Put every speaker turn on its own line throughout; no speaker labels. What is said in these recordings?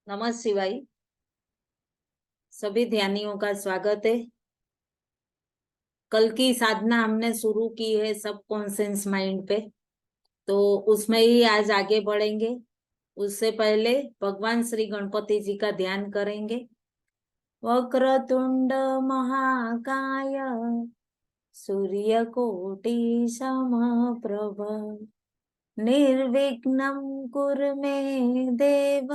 नमः शिवाय। सभी ध्यानियों का स्वागत है। कल की साधना हमने शुरू की है सब कॉन्शियस माइंड पे, तो उसमें ही आज आगे बढ़ेंगे। उससे पहले भगवान श्री गणपति जी का ध्यान करेंगे। वक्रतुंड महाकाय सूर्यकोटि समप्रभ निर्विघ्नं कुरु मे देव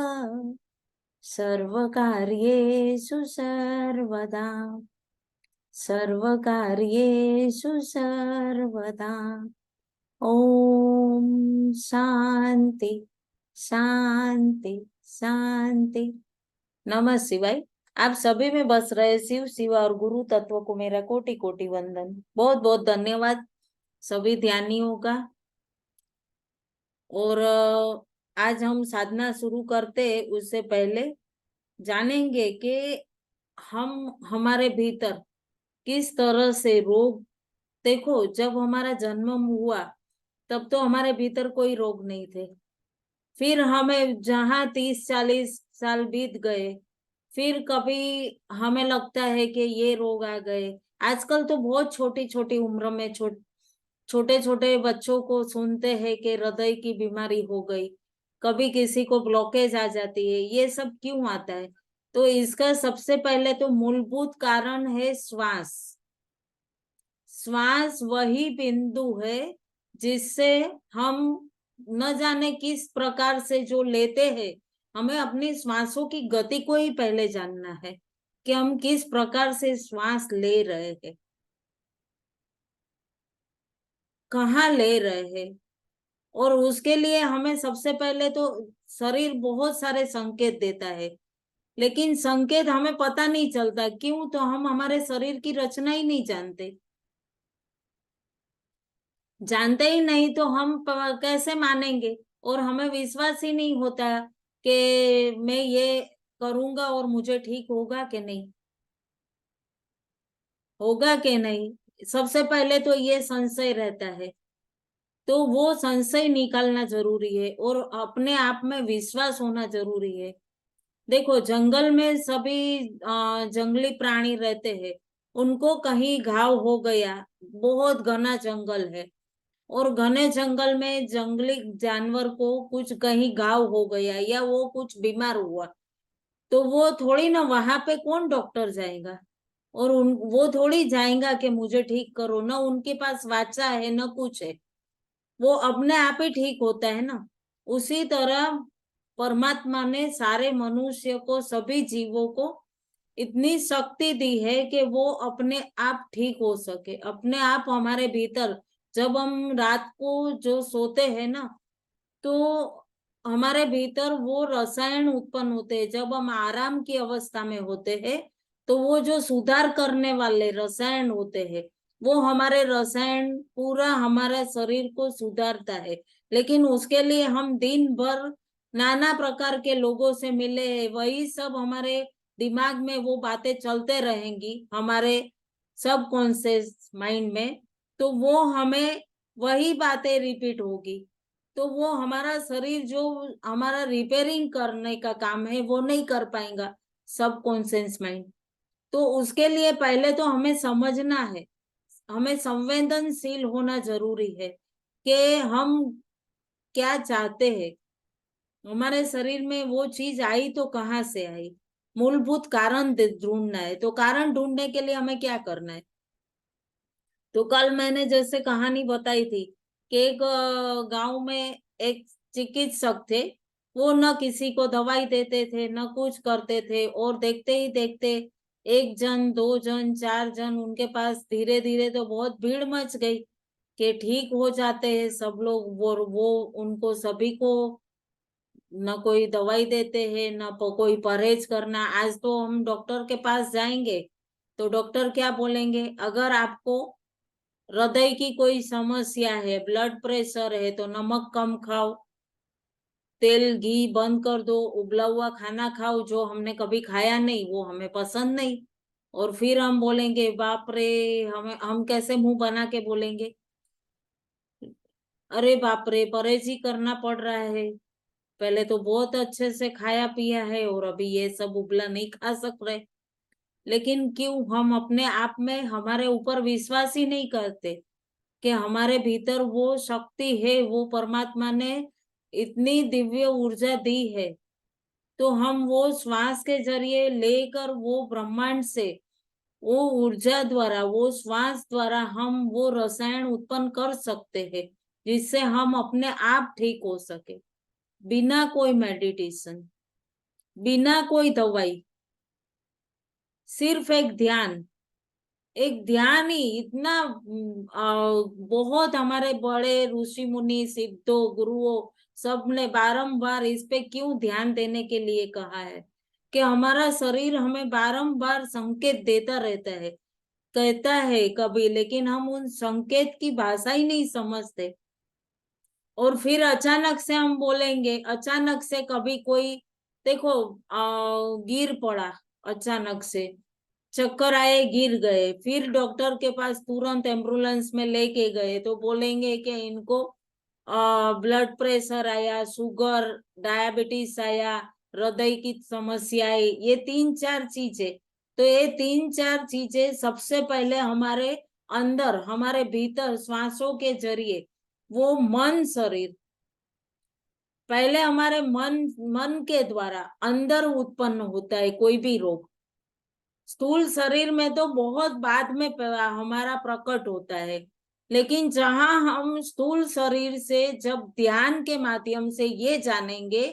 सर्वकार्येषु सर्वदा सर्वकार्येषु सर्वदा। ओम शांति शांति शांति। नमः शिवाय। आप सभी में बस रहे शिव शिव और गुरु तत्व को मेरा कोटि कोटि वंदन। बहुत बहुत धन्यवाद सभी ध्यानियों का। और आज हम साधना शुरू करते उससे पहले जानेंगे कि हम हमारे भीतर किस तरह से रोग। देखो, जब हमारा जन्म हुआ तब तो हमारे भीतर कोई रोग नहीं थे। फिर हमें जहाँ 30-40 साल बीत गए, फिर कभी हमें लगता है कि ये रोग आ गए। आजकल तो बहुत छोटी छोटी उम्र में छोटे छोटे बच्चों को सुनते हैं कि हृदय की बीमारी हो गई, कभी किसी को ब्लॉकेज आ जाती है। ये सब क्यों आता है? तो इसका सबसे पहले तो मूलभूत कारण है श्वास। श्वास वही बिंदु है जिससे हम न जाने किस प्रकार से जो लेते हैं। हमें अपनी श्वासों की गति को ही पहले जानना है कि हम किस प्रकार से श्वास ले रहे हैं, कहाँ ले रहे हैं। और उसके लिए हमें सबसे पहले तो शरीर बहुत सारे संकेत देता है, लेकिन संकेत हमें पता नहीं चलता। क्यों? तो हम हमारे शरीर की रचना ही नहीं जानते। जानते ही नहीं तो हम कैसे मानेंगे? और हमें विश्वास ही नहीं होता कि मैं ये करूंगा और मुझे ठीक होगा कि नहीं, होगा कि नहीं। सबसे पहले तो ये संशय रहता है, तो वो संशय निकालना जरूरी है और अपने आप में विश्वास होना जरूरी है। देखो, जंगल में सभी जंगली प्राणी रहते हैं। उनको कहीं घाव हो गया, बहुत घना जंगल है, और घने जंगल में जंगली जानवर को कुछ कहीं घाव हो गया या वो कुछ बीमार हुआ, तो वो थोड़ी ना वहां पे कौन डॉक्टर जाएगा? और वो थोड़ी जाएगा कि मुझे ठीक करो। ना उनके पास वाचा है ना कुछ है, वो अपने आप ही ठीक होता है ना। उसी तरह परमात्मा ने सारे मनुष्य को, सभी जीवों को इतनी शक्ति दी है कि वो अपने आप ठीक हो सके। अपने आप हमारे भीतर, जब हम रात को जो सोते हैं ना, तो हमारे भीतर वो रसायन उत्पन्न होते हैं। जब हम आराम की अवस्था में होते हैं तो वो जो सुधार करने वाले रसायन होते हैं, वो हमारे रसायन पूरा हमारा शरीर को सुधारता है। लेकिन उसके लिए हम दिन भर नाना प्रकार के लोगों से मिले हैं, वही सब हमारे दिमाग में वो बातें चलते रहेंगी, हमारे सबकॉन्शियस माइंड में। तो वो हमें वही बातें रिपीट होगी, तो वो हमारा शरीर जो हमारा रिपेयरिंग करने का काम है वो नहीं कर पाएगा, सबकॉन्शियस माइंड। तो उसके लिए पहले तो हमें समझना है, हमें संवेदनशील होना जरूरी है कि हम क्या चाहते हैं। हमारे शरीर में वो चीज आई तो कहाँ से आई? मूलभूत कारण ढूंढना है। तो कारण ढूंढने के लिए हमें क्या करना है? तो कल मैंने जैसे कहानी बताई थी कि एक गांव में एक चिकित्सक थे। वो न किसी को दवाई देते थे न कुछ करते थे, और देखते ही देखते एक जन, दो जन, चार जन उनके पास धीरे धीरे तो बहुत भीड़ मच गई कि ठीक हो जाते हैं सब लोग। वो उनको सभी को न कोई दवाई देते हैं न कोई परहेज करना। आज तो हम डॉक्टर के पास जाएंगे तो डॉक्टर क्या बोलेंगे? अगर आपको हृदय की कोई समस्या है, ब्लड प्रेशर है, तो नमक कम खाओ, तेल घी बंद कर दो, उबला हुआ खाना खाओ जो हमने कभी खाया नहीं, वो हमें पसंद नहीं। और फिर हम बोलेंगे बाप रे, हम कैसे मुंह बना के बोलेंगे, अरे बाप रे, परहेज ही करना पड़ रहा है। पहले तो बहुत अच्छे से खाया पिया है और अभी ये सब उबला नहीं खा सक रहे। लेकिन क्यों हम अपने आप में हमारे ऊपर विश्वास ही नहीं करते कि हमारे भीतर वो शक्ति है, वो परमात्मा ने इतनी दिव्य ऊर्जा दी है। तो हम वो श्वास के जरिए लेकर वो ब्रह्मांड से वो ऊर्जा द्वारा, वो श्वास द्वारा हम वो रसायन उत्पन्न कर सकते हैं जिससे हम अपने आप ठीक हो सके, बिना कोई मेडिटेशन, बिना कोई दवाई, सिर्फ एक ध्यान ही इतना बहुत हमारे बड़े ऋषि मुनि सिद्धों गुरुओं सब ने बारंबार इस पे क्यों ध्यान देने के लिए कहा है कि हमारा शरीर हमें बारंबार संकेत देता रहता है, कहता है कभी, लेकिन हम उन संकेत की भाषा ही नहीं समझते। और फिर अचानक से हम बोलेंगे, अचानक से कभी कोई देखो गिर पड़ा, अचानक से चक्कर आए, गिर गए, फिर डॉक्टर के पास तुरंत एम्बुलेंस में लेके गए तो बोलेंगे कि इनको ब्लड प्रेशर आया, शुगर, डायबिटीज आया, हृदय की समस्या आई, ये 3-4 चीजें। तो ये 3-4 चीजें सबसे पहले हमारे अंदर, हमारे भीतर श्वासों के जरिए वो मन शरीर, पहले हमारे मन के द्वारा अंदर उत्पन्न होता है कोई भी रोग। स्थूल शरीर में तो बहुत बाद में हमारा प्रकट होता है, लेकिन जहां हम स्थूल शरीर से जब ध्यान के माध्यम से ये जानेंगे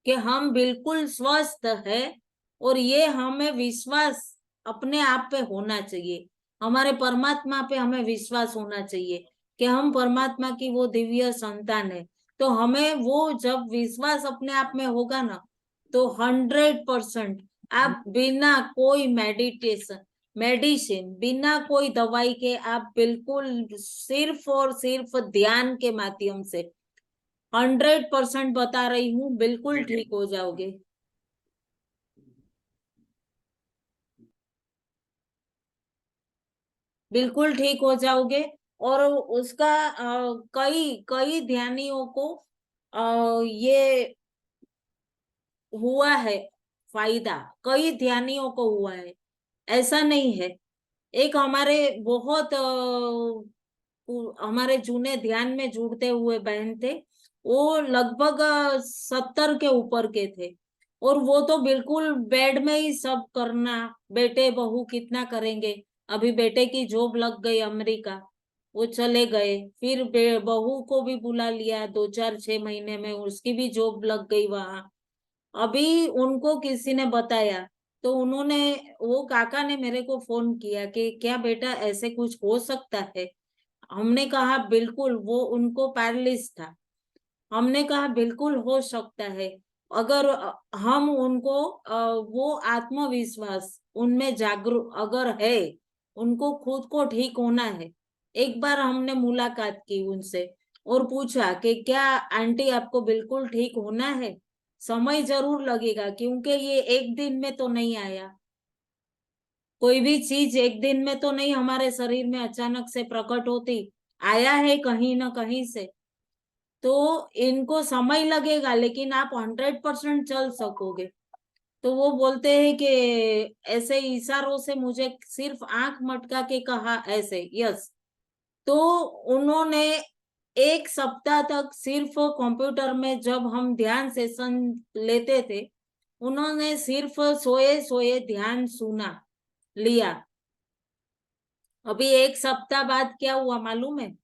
कि हम बिल्कुल स्वस्थ है, और ये हमें विश्वास अपने आप पे होना चाहिए, हमारे परमात्मा पे हमें विश्वास होना चाहिए कि हम परमात्मा की वो दिव्य संतान है। तो हमें वो जब विश्वास अपने आप में होगा ना, तो 100% आप बिना कोई मेडिसिन, बिना कोई दवाई के आप बिल्कुल सिर्फ और सिर्फ ध्यान के माध्यम से 100% बता रही हूँ, बिल्कुल ठीक हो जाओगे। बिल्कुल ठीक हो जाओगे। और उसका कई कई ध्यानियों को ये हुआ है फायदा, कई ध्यानियों को हुआ है, ऐसा नहीं है। एक हमारे बहुत हमारे जूने ध्यान में जुड़ते हुए बहन थे, वो लगभग 70 के ऊपर के थे, और वो तो बिल्कुल बेड में ही सब करना, बेटे बहू कितना करेंगे। अभी बेटे की जॉब लग गई अमेरिका, वो चले गए, फिर बहू को भी बुला लिया 2-4-6 महीने में, उसकी भी जॉब लग गई वहां। अभी उनको किसी ने बताया, तो उन्होंने, वो काका ने मेरे को फोन किया कि क्या बेटा ऐसे कुछ हो सकता है। हमने कहा बिल्कुल, वो उनको पैरालिस था। हमने कहा बिल्कुल हो सकता है, अगर हम उनको वो आत्मविश्वास उनमें जागरूक अगर है, उनको खुद को ठीक होना है। एक बार हमने मुलाकात की उनसे और पूछा कि क्या आंटी आपको बिल्कुल ठीक होना है, समय जरूर लगेगा क्योंकि ये एक दिन में तो नहीं आया, कोई भी चीज एक दिन में तो नहीं हमारे शरीर में अचानक से प्रकट होती, आया है कहीं ना कहीं से। तो इनको समय लगेगा, लेकिन आप 100% चल सकोगे। तो वो बोलते हैं कि ऐसे इशारों से मुझे सिर्फ आंख मटका के कहा ऐसे, यस। तो उन्होंने 1 सप्ताह तक सिर्फ कंप्यूटर में जब हम ध्यान सेशन लेते थे, उन्होंने सिर्फ सोए सोए ध्यान सुना लिया। अभी 1 सप्ताह बाद क्या हुआ मालूम है?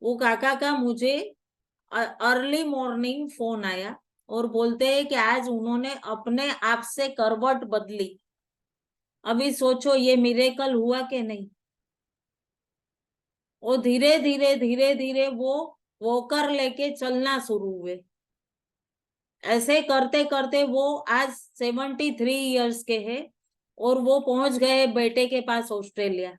वो काका का मुझे अर्ली मॉर्निंग फोन आया और बोलते हैं कि आज उन्होंने अपने आप से करवट बदली। अभी सोचो ये मिरेकल हुआ कि नहीं। वो धीरे धीरे धीरे धीरे वो वॉकर लेके चलना शुरू हुए। ऐसे करते करते वो आज 73 इयर्स के हैं, और वो पहुंच गए बेटे के पास ऑस्ट्रेलिया।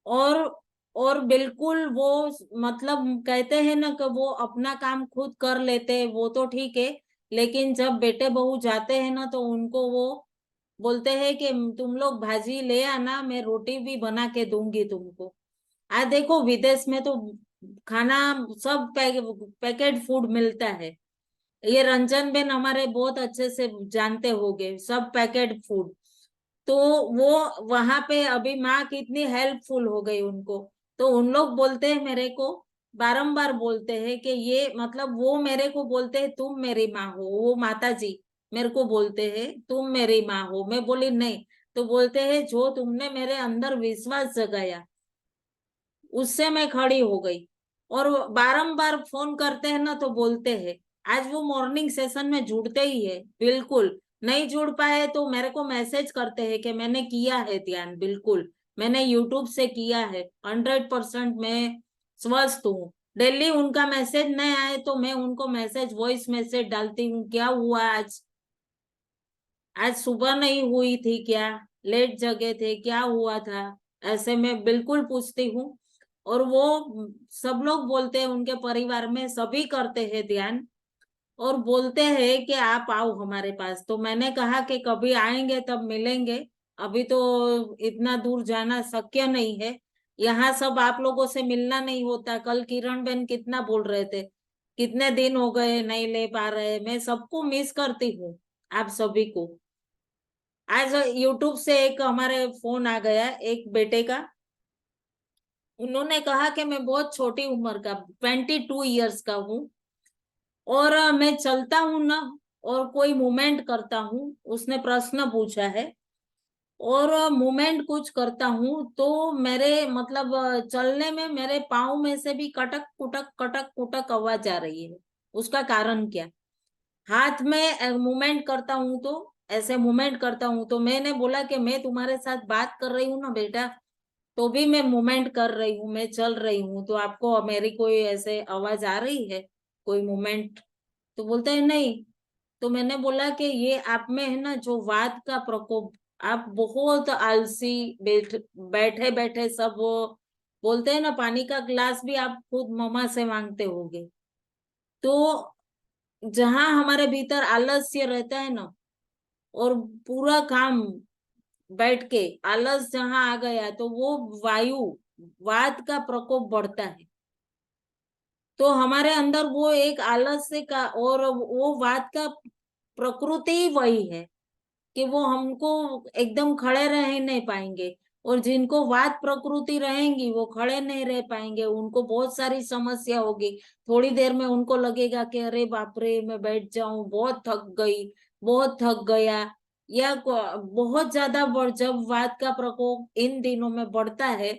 और और बिल्कुल वो, मतलब कहते हैं ना कि वो अपना काम खुद कर लेते हैं, वो तो ठीक है, लेकिन जब बेटे बहू जाते हैं ना तो उनको वो बोलते हैं कि तुम लोग भाजी ले आना, मैं रोटी भी बना के दूंगी तुमको। देखो विदेश में तो खाना सब पैकेट फूड मिलता है। ये रंजन बेन हमारे बहुत अच्छे से जानते होंगे, सब पैकेट फूड। तो वो वहां पे अभी माँ कितनी हेल्पफुल हो गई उनको। तो उन लोग बोलते हैं मेरे को, बारंबार बोलते हैं कि ये मतलब वो मेरे को बोलते हैं तुम मेरी माँ हो, वो माता जी मेरे को बोलते हैं तुम मेरी माँ हो। मैं बोली नहीं। तो बोलते हैं जो तुमने मेरे अंदर विश्वास जगाया उससे मैं खड़ी हो गई। और बारंबार फोन करते हैं ना तो बोलते हैं। आज वो मॉर्निंग सेशन में जुड़ते ही है, बिल्कुल नहीं जुड़ पाए तो मेरे को मैसेज करते हैं कि मैंने किया है ध्यान, बिल्कुल मैंने यूट्यूब से किया है, 100% मैं स्वस्थ हूँ। डेली उनका मैसेज नहीं आए तो मैं उनको मैसेज, वॉइस मैसेज डालती हूँ, क्या हुआ आज, आज सुबह नहीं हुई थी क्या, लेट जगे थे, क्या हुआ था, ऐसे मैं बिल्कुल पूछती हूँ। और वो सब लोग बोलते हैं, उनके परिवार में सभी करते हैं ध्यान। और बोलते हैं कि आप आओ हमारे पास। तो मैंने कहा कि कभी आएंगे तब मिलेंगे, अभी तो इतना दूर जाना शक्य नहीं है। यहाँ सब आप लोगों से मिलना नहीं होता। कल किरण बेन कितना बोल रहे थे, कितने दिन हो गए नहीं ले पा रहे, मैं सबको मिस करती हूँ, आप सभी को। आज यूट्यूब से एक हमारे फोन आ गया एक बेटे का। उन्होंने कहा कि मैं बहुत छोटी उम्र का 22 इयर्स का हूँ, और मैं चलता हूँ ना, और कोई मूवमेंट करता हूँ, उसने प्रश्न पूछा है, और मूवमेंट कुछ करता हूँ तो मेरे मतलब चलने में मेरे पाँव में से भी कटक कुटक आवाज आ रही है। उसका कारण क्या? हाथ में मूवमेंट करता हूँ तो, ऐसे मूवमेंट करता हूँ तो मैंने बोला कि मैं तुम्हारे साथ बात कर रही हूँ ना बेटा, तो भी मैं मूवमेंट कर रही हूँ, मैं चल रही हूँ, तो आपको मेरी कोई ऐसे आवाज आ रही है, कोई मूवमेंट? तो बोलते हैं नहीं। तो मैंने बोला कि ये आप में है ना जो वात का प्रकोप, आप बहुत आलसी, बैठे बैठे सब वो बोलते हैं ना, पानी का ग्लास भी आप खुद मम्मा से मांगते होगे। तो जहां हमारे भीतर आलस्य रहता है ना, और पूरा काम बैठ के आलस जहां आ गया, तो वो वायु, वात का प्रकोप बढ़ता है। तो हमारे अंदर वो एक आलस्य का, और वो वात का प्रकृति ही वही है कि वो हमको एकदम खड़े रह नहीं पाएंगे। और जिनको वात प्रकृति रहेंगी वो खड़े नहीं रह पाएंगे, उनको बहुत सारी समस्या होगी। थोड़ी देर में उनको लगेगा कि अरे बाप रे मैं बैठ जाऊं, बहुत थक गई, बहुत थक गया। या बहुत ज्यादा जब वात का प्रकोप इन दिनों में बढ़ता है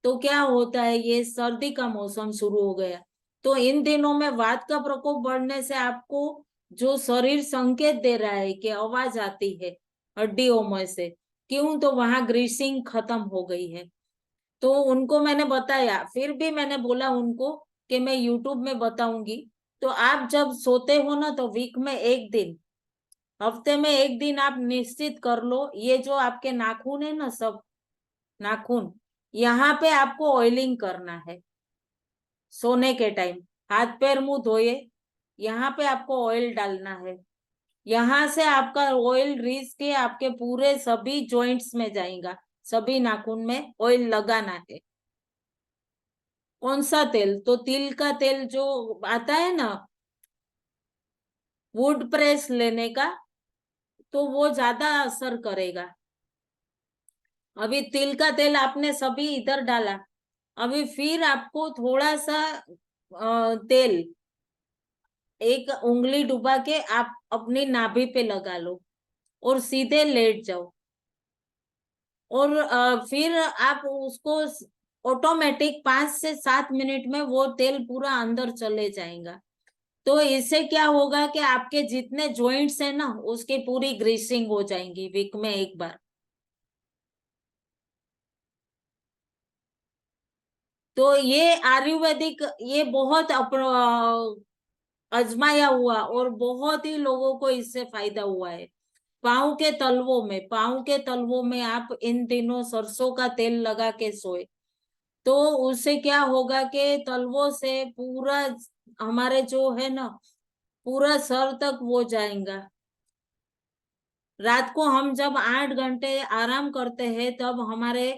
तो क्या होता है, ये सर्दी का मौसम शुरू हो गया। तो इन दिनों में वात का प्रकोप बढ़ने से आपको जो शरीर संकेत दे रहा है कि आवाज आती है हड्डियों में से, क्यों? तो वहां ग्रीसिंग खत्म हो गई है। तो उनको मैंने बताया, फिर भी मैंने बोला उनको कि मैं यूट्यूब में बताऊंगी। तो आप जब सोते हो ना तो वीक में एक दिन, हफ्ते में एक दिन आप निश्चित कर लो, ये जो आपके नाखून है ना, सब नाखून, यहाँ पे आपको ऑयलिंग करना है। सोने के टाइम हाथ पैर मुंह धोए, यहाँ पे आपको ऑयल डालना है। यहाँ से आपका ऑयल रीस के आपके पूरे सभी जॉइंट्स में जाएगा, सभी नाखून में ऑयल लगाना है। कौन सा तेल? तो तिल का तेल जो आता है ना, वुड प्रेस लेने का, तो वो ज्यादा असर करेगा। अभी तिल का तेल आपने सभी इधर डाला, अभी फिर आपको थोड़ा सा तेल, एक उंगली डुबा के आप अपनी नाभि पे लगा लो और सीधे लेट जाओ। और फिर आप उसको ऑटोमेटिक 5 से 7 मिनट में वो तेल पूरा अंदर चले जाएगा। तो इससे क्या होगा कि आपके जितने जॉइंट्स है ना उसकी पूरी ग्रीसिंग हो जाएंगी वीक में एक बार। तो ये आयुर्वेदिक, ये बहुत आजमाया हुआ, और बहुत ही लोगों को इससे फायदा हुआ है। पाँव के तलवों में आप इन दिनों सरसों का तेल लगा के सोए, तो उससे क्या होगा कि तलवों से पूरा हमारे जो है ना, पूरा सर तक वो जाएगा। रात को हम जब 8 घंटे आराम करते हैं तब हमारे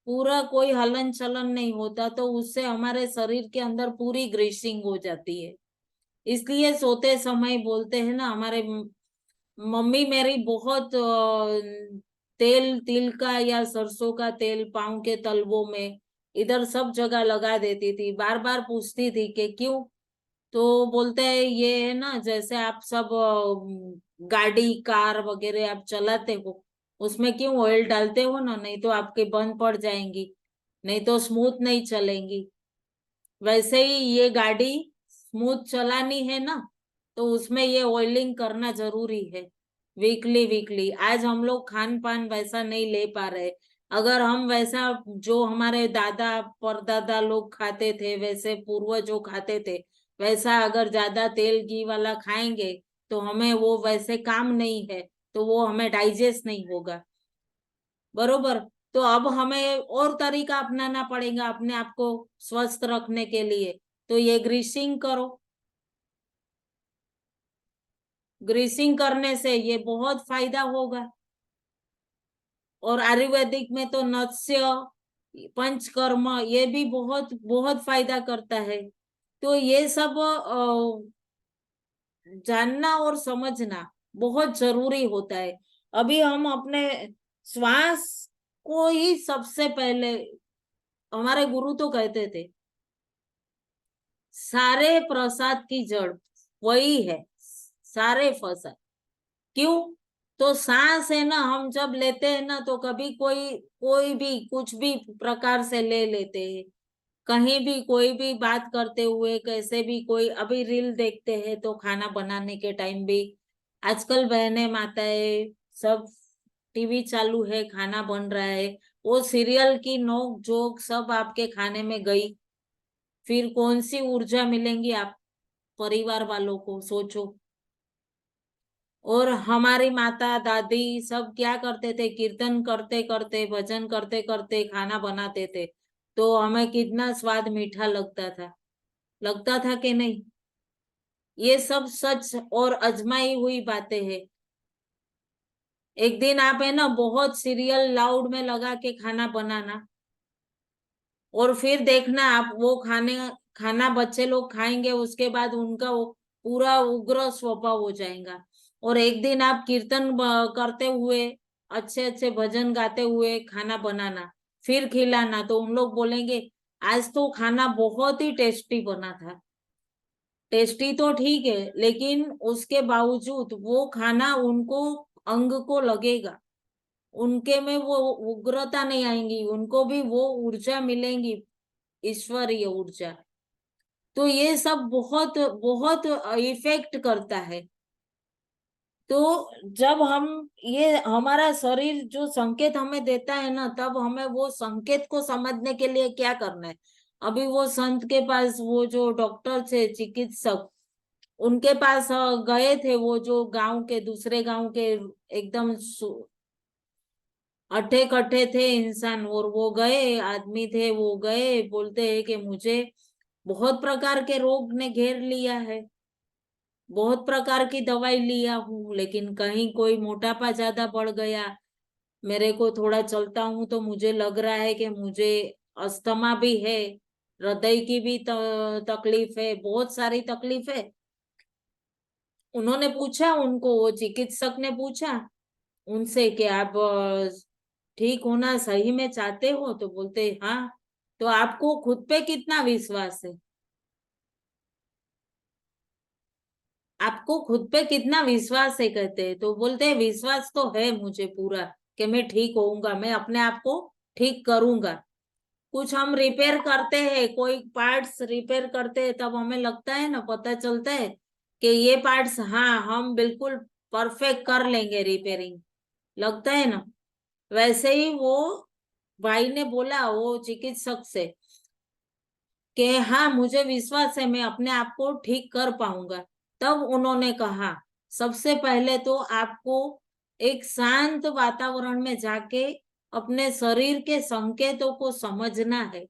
पूरा कोई हलन चलन नहीं होता, तो उससे हमारे शरीर के अंदर पूरी ग्रीसिंग हो जाती है। इसलिए सोते समय बोलते हैं ना, हमारे मम्मी मेरी बहुत तेल, तिल का या सरसों का तेल पाँव के तलवों में, इधर सब जगह लगा देती थी। बार बार पूछती थी कि क्यों। तो बोलते हैं ये है ना, जैसे आप सब गाड़ी कार वगैरह आप चलाते हो, उसमें क्यों ऑयल डालते हो ना, नहीं तो आपके बंद पड़ जाएंगी, नहीं तो स्मूथ नहीं चलेंगी। वैसे ही ये गाड़ी स्मूथ चलानी है ना, तो उसमें ये ऑयलिंग करना जरूरी है, वीकली वीकली। आज हम लोग खान पान वैसा नहीं ले पा रहे। अगर हम वैसा जो हमारे दादा परदादा लोग खाते थे, वैसे पूर्वज जो खाते थे, वैसा अगर ज्यादा तेल घी वाला खाएंगे, तो हमें वो वैसे काम नहीं है, तो वो हमें डाइजेस्ट नहीं होगा। बरोबर। तो अब हमें और तरीका अपनाना पड़ेगा अपने आप को स्वस्थ रखने के लिए। तो ये ग्रीसिंग करो। ग्रीसिंग करने से ये बहुत फायदा होगा। और आयुर्वेदिक में तो नत्स्य, पंचकर्म, ये भी बहुत बहुत फायदा करता है। तो ये सब जानना और समझना बहुत जरूरी होता है। अभी हम अपने श्वास को ही सबसे पहले, हमारे गुरु तो कहते थे सारे प्रसाद की जड़ वही है, सारे फसल। क्यों? तो सांस है ना, हम जब लेते हैं ना, तो कभी कोई कोई भी कुछ भी प्रकार से ले लेते हैं, कहीं भी कोई भी बात करते हुए, कैसे भी, कोई अभी रील देखते हैं तो खाना बनाने के टाइम भी, आजकल बहने माताएं सब, टीवी चालू है, खाना बन रहा है, वो सीरियल की नोक जोक सब आपके खाने में गई। फिर कौन सी ऊर्जा मिलेंगी आप परिवार वालों को, सोचो। और हमारी माता दादी सब क्या करते थे, कीर्तन करते करते, भजन करते करते खाना बनाते थे, तो हमें कितना स्वाद मीठा लगता था कि नहीं? ये सब सच और अजमाई हुई बातें हैं। एक दिन आप है ना बहुत सीरियल लाउड में लगा के खाना बनाना, और फिर देखना आप वो खाना बच्चे लोग खाएंगे, उसके बाद उनका वो पूरा उग्र स्वभाव हो जाएगा। और एक दिन आप कीर्तन करते हुए, अच्छे अच्छे भजन गाते हुए खाना बनाना, फिर खिलाना, तो उन लोग बोलेंगे आज तो खाना बहुत ही टेस्टी बना था। टेस्टी तो ठीक है, लेकिन उसके बावजूद वो खाना उनको अंग को लगेगा, उनके में वो उग्रता नहीं आएंगी, उनको भी वो ऊर्जा मिलेंगी, ईश्वरीय ऊर्जा। तो ये सब बहुत बहुत इफेक्ट करता है। तो जब हम, ये हमारा शरीर जो संकेत हमें देता है ना, तब हमें वो संकेत को समझने के लिए क्या करना है। अभी वो संत के पास, वो जो डॉक्टर थे, चिकित्सक, उनके पास गए थे, वो जो गांव के, दूसरे गांव के एकदम अठे कट्ठे थे इंसान, और वो गए, आदमी थे, वो गए, बोलते हैं कि मुझे बहुत प्रकार के रोग ने घेर लिया है, बहुत प्रकार की दवाई लिया हूँ, लेकिन कहीं कोई मोटापा ज्यादा बढ़ गया, मेरे को थोड़ा चलता हूँ तो मुझे लग रहा है कि मुझे अस्थमा भी है, हृदय की भी तकलीफ है, बहुत सारी तकलीफ है। उन्होंने पूछा उनको, वो चिकित्सक ने पूछा उनसे कि आप ठीक होना सही में चाहते हो? तो बोलते हाँ। तो आपको खुद पे कितना विश्वास है? आपको खुद पे कितना विश्वास है, कहते हैं। तो बोलते हैं विश्वास तो है मुझे पूरा, कि मैं ठीक होऊंगा, मैं अपने आप को ठीक करूंगा। कुछ हम रिपेयर करते हैं, कोई पार्ट्स रिपेयर करते हैं, तब हमें लगता है ना, पता चलता है कि ये पार्ट्स, हाँ हम बिल्कुल परफेक्ट कर लेंगे रिपेयरिंग, लगता है ना। वैसे ही वो भाई ने बोला वो चिकित्सक से कि हाँ मुझे विश्वास है, मैं अपने आप को ठीक कर पाऊंगा। तब उन्होंने कहा सबसे पहले तो आपको एक शांत वातावरण में जाके अपने शरीर के संकेतों को समझना है।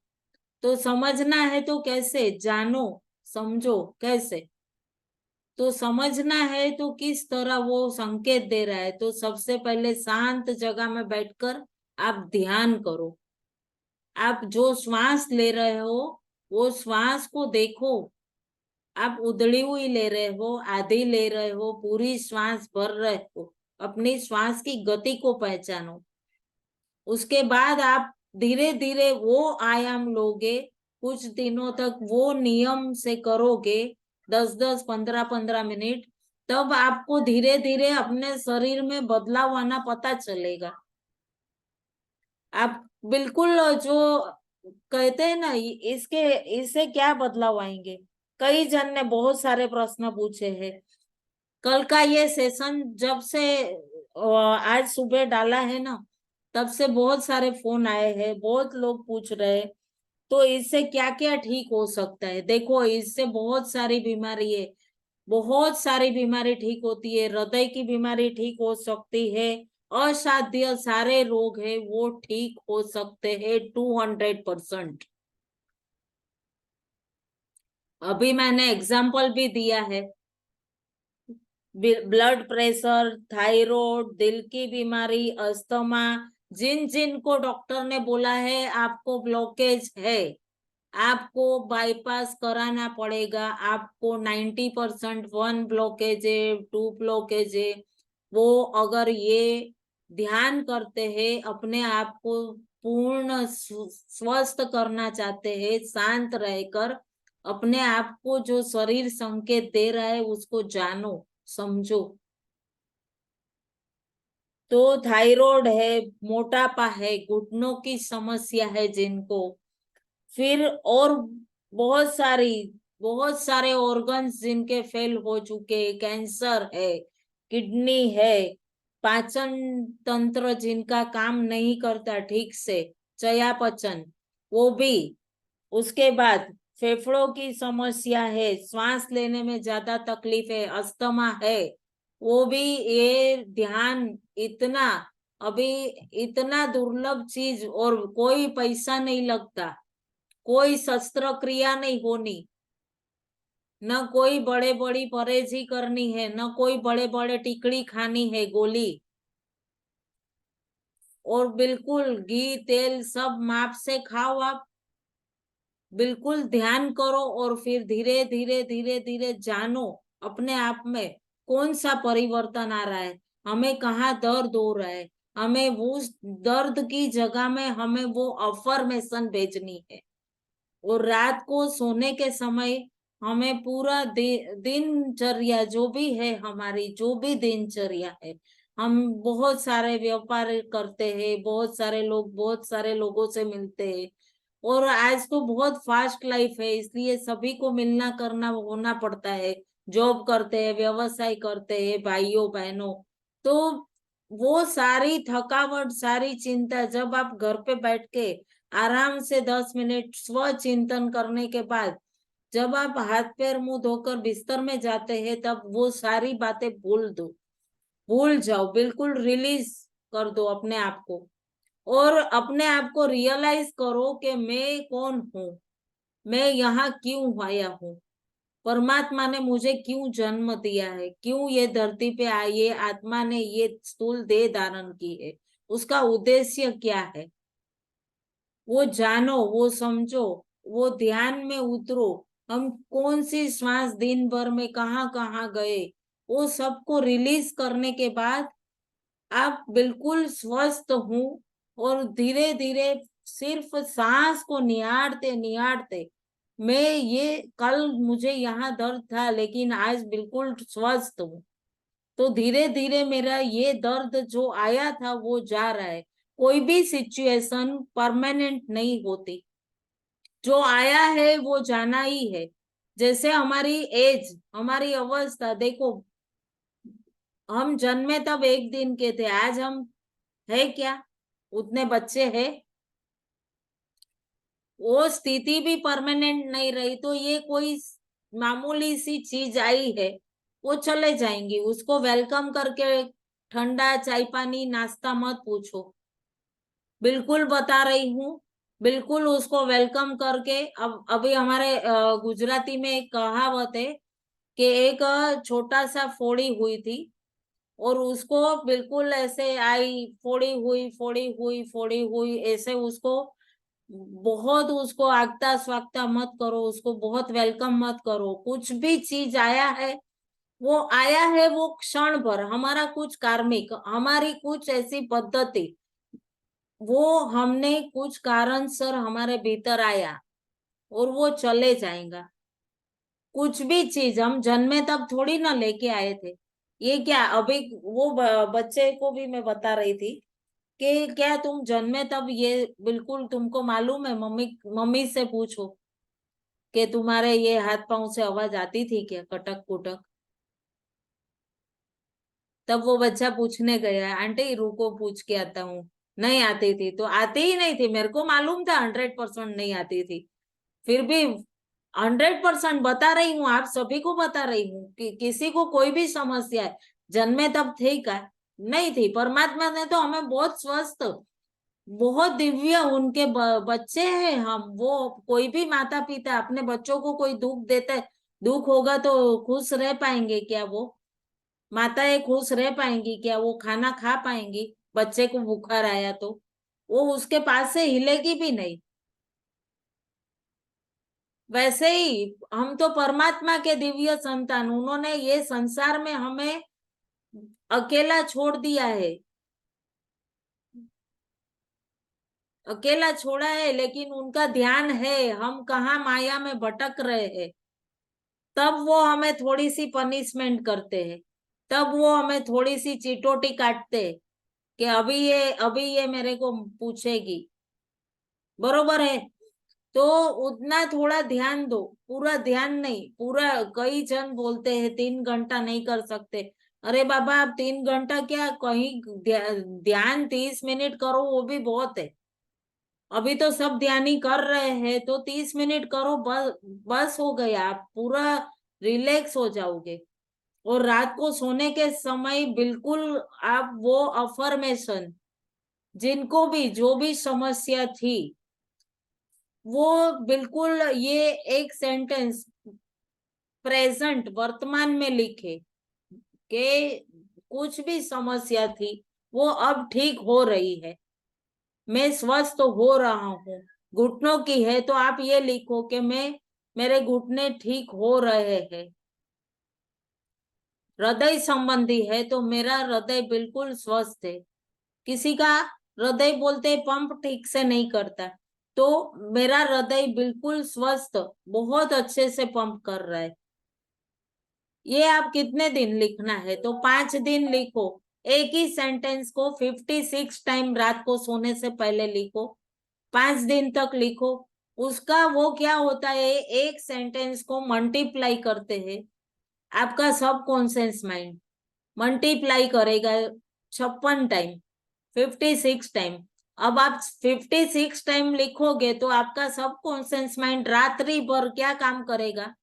तो समझना है तो कैसे जानो, समझो कैसे। तो समझना है तो किस तरह वो संकेत दे रहा है, तो सबसे पहले शांत जगह में बैठकर आप ध्यान करो। आप जो श्वास ले रहे हो वो श्वास को देखो। आप उधड़ी हुई ले रहे हो, आधी ले रहे हो, पूरी श्वास भर रहे हो। अपनी श्वास की गति को पहचानो। उसके बाद आप धीरे धीरे वो आयाम लोगे। कुछ दिनों तक वो नियम से करोगे, 10-10 15-15 मिनट। तब आपको धीरे धीरे अपने शरीर में बदलाव आना पता चलेगा। आप बिल्कुल जो कहते हैं ना, इसके इससे क्या बदलाव आएंगे। कई जन ने बहुत सारे प्रश्न पूछे हैं। कल का ये सेशन जब से आज सुबह डाला है ना, तब से बहुत सारे फोन आए हैं, बहुत लोग पूछ रहे हैं। तो इससे क्या क्या ठीक हो सकता है। देखो, इससे बहुत सारी बीमारी है, बहुत सारी बीमारी ठीक होती है। हृदय की बीमारी ठीक हो सकती है। असाध्य सारे रोग है वो ठीक हो सकते हैं 200%। अभी मैंने एग्जाम्पल भी दिया है। ब्लड प्रेशर, थायराइड, दिल की बीमारी, अस्थमा, जिन जिन को डॉक्टर ने बोला है आपको ब्लॉकेज है, आपको बाईपास कराना पड़ेगा, आपको 90% 1 ब्लॉकेज है, 2 ब्लॉकेज है, वो अगर ये ध्यान करते हैं, अपने आप को पूर्ण स्वस्थ करना चाहते हैं, शांत रहकर अपने आप को जो शरीर संकेत दे रहा है उसको जानो, समझो। तो थायराइड है, मोटापा है, घुटनों की समस्या है जिनको, फिर और बहुत सारे ऑर्गन्स जिनके फेल हो चुके, कैंसर है, किडनी है, पाचन तंत्र जिनका काम नहीं करता ठीक से, चयापचय वो भी, उसके बाद फेफड़ों की समस्या है, श्वास लेने में ज्यादा तकलीफ है, अस्थमा है, वो भी। ये ध्यान इतना, अभी इतना दुर्लभ चीज, और कोई पैसा नहीं लगता, कोई शस्त्र क्रिया नहीं होनी, न कोई बड़े बड़ी परहेजी करनी है, न कोई बड़े बड़े टिकड़ी खानी है, गोली। और बिल्कुल घी तेल सब माप से खाओ आप। बिल्कुल ध्यान करो और फिर धीरे धीरे धीरे धीरे जानो अपने आप में कौन सा परिवर्तन आ रहा है, हमें कहाँ दर्द हो रहा है। हमें वो दर्द की जगह में हमें वो अफर्मेशन भेजनी है। और रात को सोने के समय हमें पूरा दिनचर्या जो भी है, हमारी जो भी दिनचर्या है, हम बहुत सारे व्यापार करते हैं, बहुत सारे लोग बहुत सारे लोगों से मिलते हैं। और आज तो बहुत फास्ट लाइफ है, इसलिए सभी को मिलना करना होना पड़ता है। जॉब करते हैं, व्यवसाय करते हैं, भाइयों बहनों। तो वो सारी थकावट, सारी चिंता, जब आप घर पे बैठ के आराम से 10 मिनट स्व चिंतन करने के बाद जब आप हाथ पैर मुंह धोकर बिस्तर में जाते हैं, तब वो सारी बातें भूल दो, भूल जाओ, बिल्कुल रिलीज कर दो अपने आप को। और अपने आप को रियलाइज करो कि मैं कौन हूँ, मैं यहाँ क्यों आया हूँ, परमात्मा ने मुझे क्यों जन्म दिया है, क्यों ये धरती पे आई, ये आत्मा ने ये स्थूल देह धारण की है, उसका उद्देश्य क्या है, वो जानो, वो समझो, वो ध्यान में उतरो। हम कौन सी श्वास दिन भर में कहाँ कहाँ गए, वो सबको रिलीज करने के बाद आप बिल्कुल स्वस्थ हूँ। और धीरे धीरे सिर्फ सांस को निहारते निहारते, मैं ये कल मुझे यहाँ दर्द था लेकिन आज बिल्कुल स्वस्थ हूँ। तो धीरे धीरे मेरा ये दर्द जो आया था वो जा रहा है। कोई भी सिचुएशन परमानेंट नहीं होती, जो आया है वो जाना ही है। जैसे हमारी एज, हमारी अवस्था देखो, हम जन्मे तब एक दिन के थे, आज हम है क्या, उतने बच्चे हैं। वो स्थिति भी परमानेंट नहीं रही, तो ये कोई मामूली सी चीज आई है, वो चले जाएंगी, उसको वेलकम करके ठंडा चाय पानी नाश्ता मत पूछो। बिल्कुल बता रही हूँ, बिल्कुल उसको वेलकम करके। अब अभी हमारे गुजराती में एक कहावत है कि एक छोटा सा फोड़ी हुई थी, और उसको बिल्कुल ऐसे आई, फोड़ी हुई फोड़ी हुई फोड़ी हुई, ऐसे उसको बहुत उसको आगता स्वागता मत करो, उसको बहुत वेलकम मत करो। कुछ भी चीज आया है, वो आया है, वो क्षण भर, हमारा कुछ कार्मिक, हमारी कुछ ऐसी पद्धति, वो हमने कुछ कारण सर हमारे भीतर आया और वो चले जाएगा। कुछ भी चीज हम जन्मे तब थोड़ी ना लेके आए थे। ये क्या अभी वो बच्चे को भी मैं बता रही थी कि क्या तुम जन्मे तब ये बिल्कुल तुमको मालूम है, मम्मी मम्मी से पूछो कि तुम्हारे ये हाथ पांव से आवाज आती थी क्या, कटक कुटक। तब वो बच्चा पूछने गया, आंटी रुको पूछ के आता हूँ। नहीं आती थी तो आती ही नहीं थी, मेरे को मालूम था 100% नहीं आती थी। फिर भी 100% बता रही हूँ, आप सभी को बता रही हूँ कि किसी को कोई भी समस्या है, जन्मे तब थी का नहीं थी। परमात्मा ने तो हमें बहुत स्वस्थ, बहुत दिव्य उनके बच्चे हैं हम। वो कोई भी माता पिता अपने बच्चों को कोई दुख देता है, दुख होगा तो खुश रह पाएंगे क्या? वो माताएं खुश रह पाएंगी क्या? वो खाना खा पाएंगी? बच्चे को बुखार आया तो वो उसके पास से हिलेगी भी नहीं। वैसे ही हम तो परमात्मा के दिव्य संतान, उन्होंने ये संसार में हमें अकेला छोड़ दिया है, अकेला छोड़ा है, लेकिन उनका ध्यान है हम कहाँ माया में भटक रहे हैं। तब वो हमें थोड़ी सी पनिशमेंट करते हैं, तब वो हमें थोड़ी सी चिटोटी काटते हैं कि अभी ये मेरे को पूछेगी, बरोबर है? तो उतना थोड़ा ध्यान दो, पूरा ध्यान नहीं, पूरा। कई जन बोलते हैं 3 घंटा नहीं कर सकते। अरे बाबा, आप 3 घंटा क्या, कहीं ध्यान 30 मिनट करो वो भी बहुत है। अभी तो सब ध्यानी कर रहे हैं तो 30 मिनट करो, बस बस हो गया, आप पूरा रिलैक्स हो जाओगे। और रात को सोने के समय बिल्कुल आप वो अफर्मेशन, जिनको भी जो भी समस्या थी, वो बिल्कुल ये एक सेंटेंस प्रेजेंट वर्तमान में लिखे कि कुछ भी समस्या थी वो अब ठीक हो रही है, मैं स्वस्थ हो रहा हूँ। घुटनों की है तो आप ये लिखो कि मैं, मेरे घुटने ठीक हो रहे हैं। हृदय संबंधी है तो मेरा हृदय बिल्कुल स्वस्थ है। किसी का हृदय बोलते पंप ठीक से नहीं करता, तो मेरा हृदय बिल्कुल स्वस्थ, बहुत अच्छे से पंप कर रहा है। ये आप कितने दिन लिखना है? तो 5 दिन लिखो। एक ही सेंटेंस को 56 टाइम रात को सोने से पहले लिखो, 5 दिन तक लिखो। उसका वो क्या होता है, एक सेंटेंस को मल्टीप्लाई करते हैं, आपका सब कॉन्शियस माइंड मल्टीप्लाई करेगा 56 टाइम, 56 टाइम। अब आप 56 टाइम लिखोगे तो आपका सब कॉन्शियस माइंड रात्रि भर क्या काम करेगा,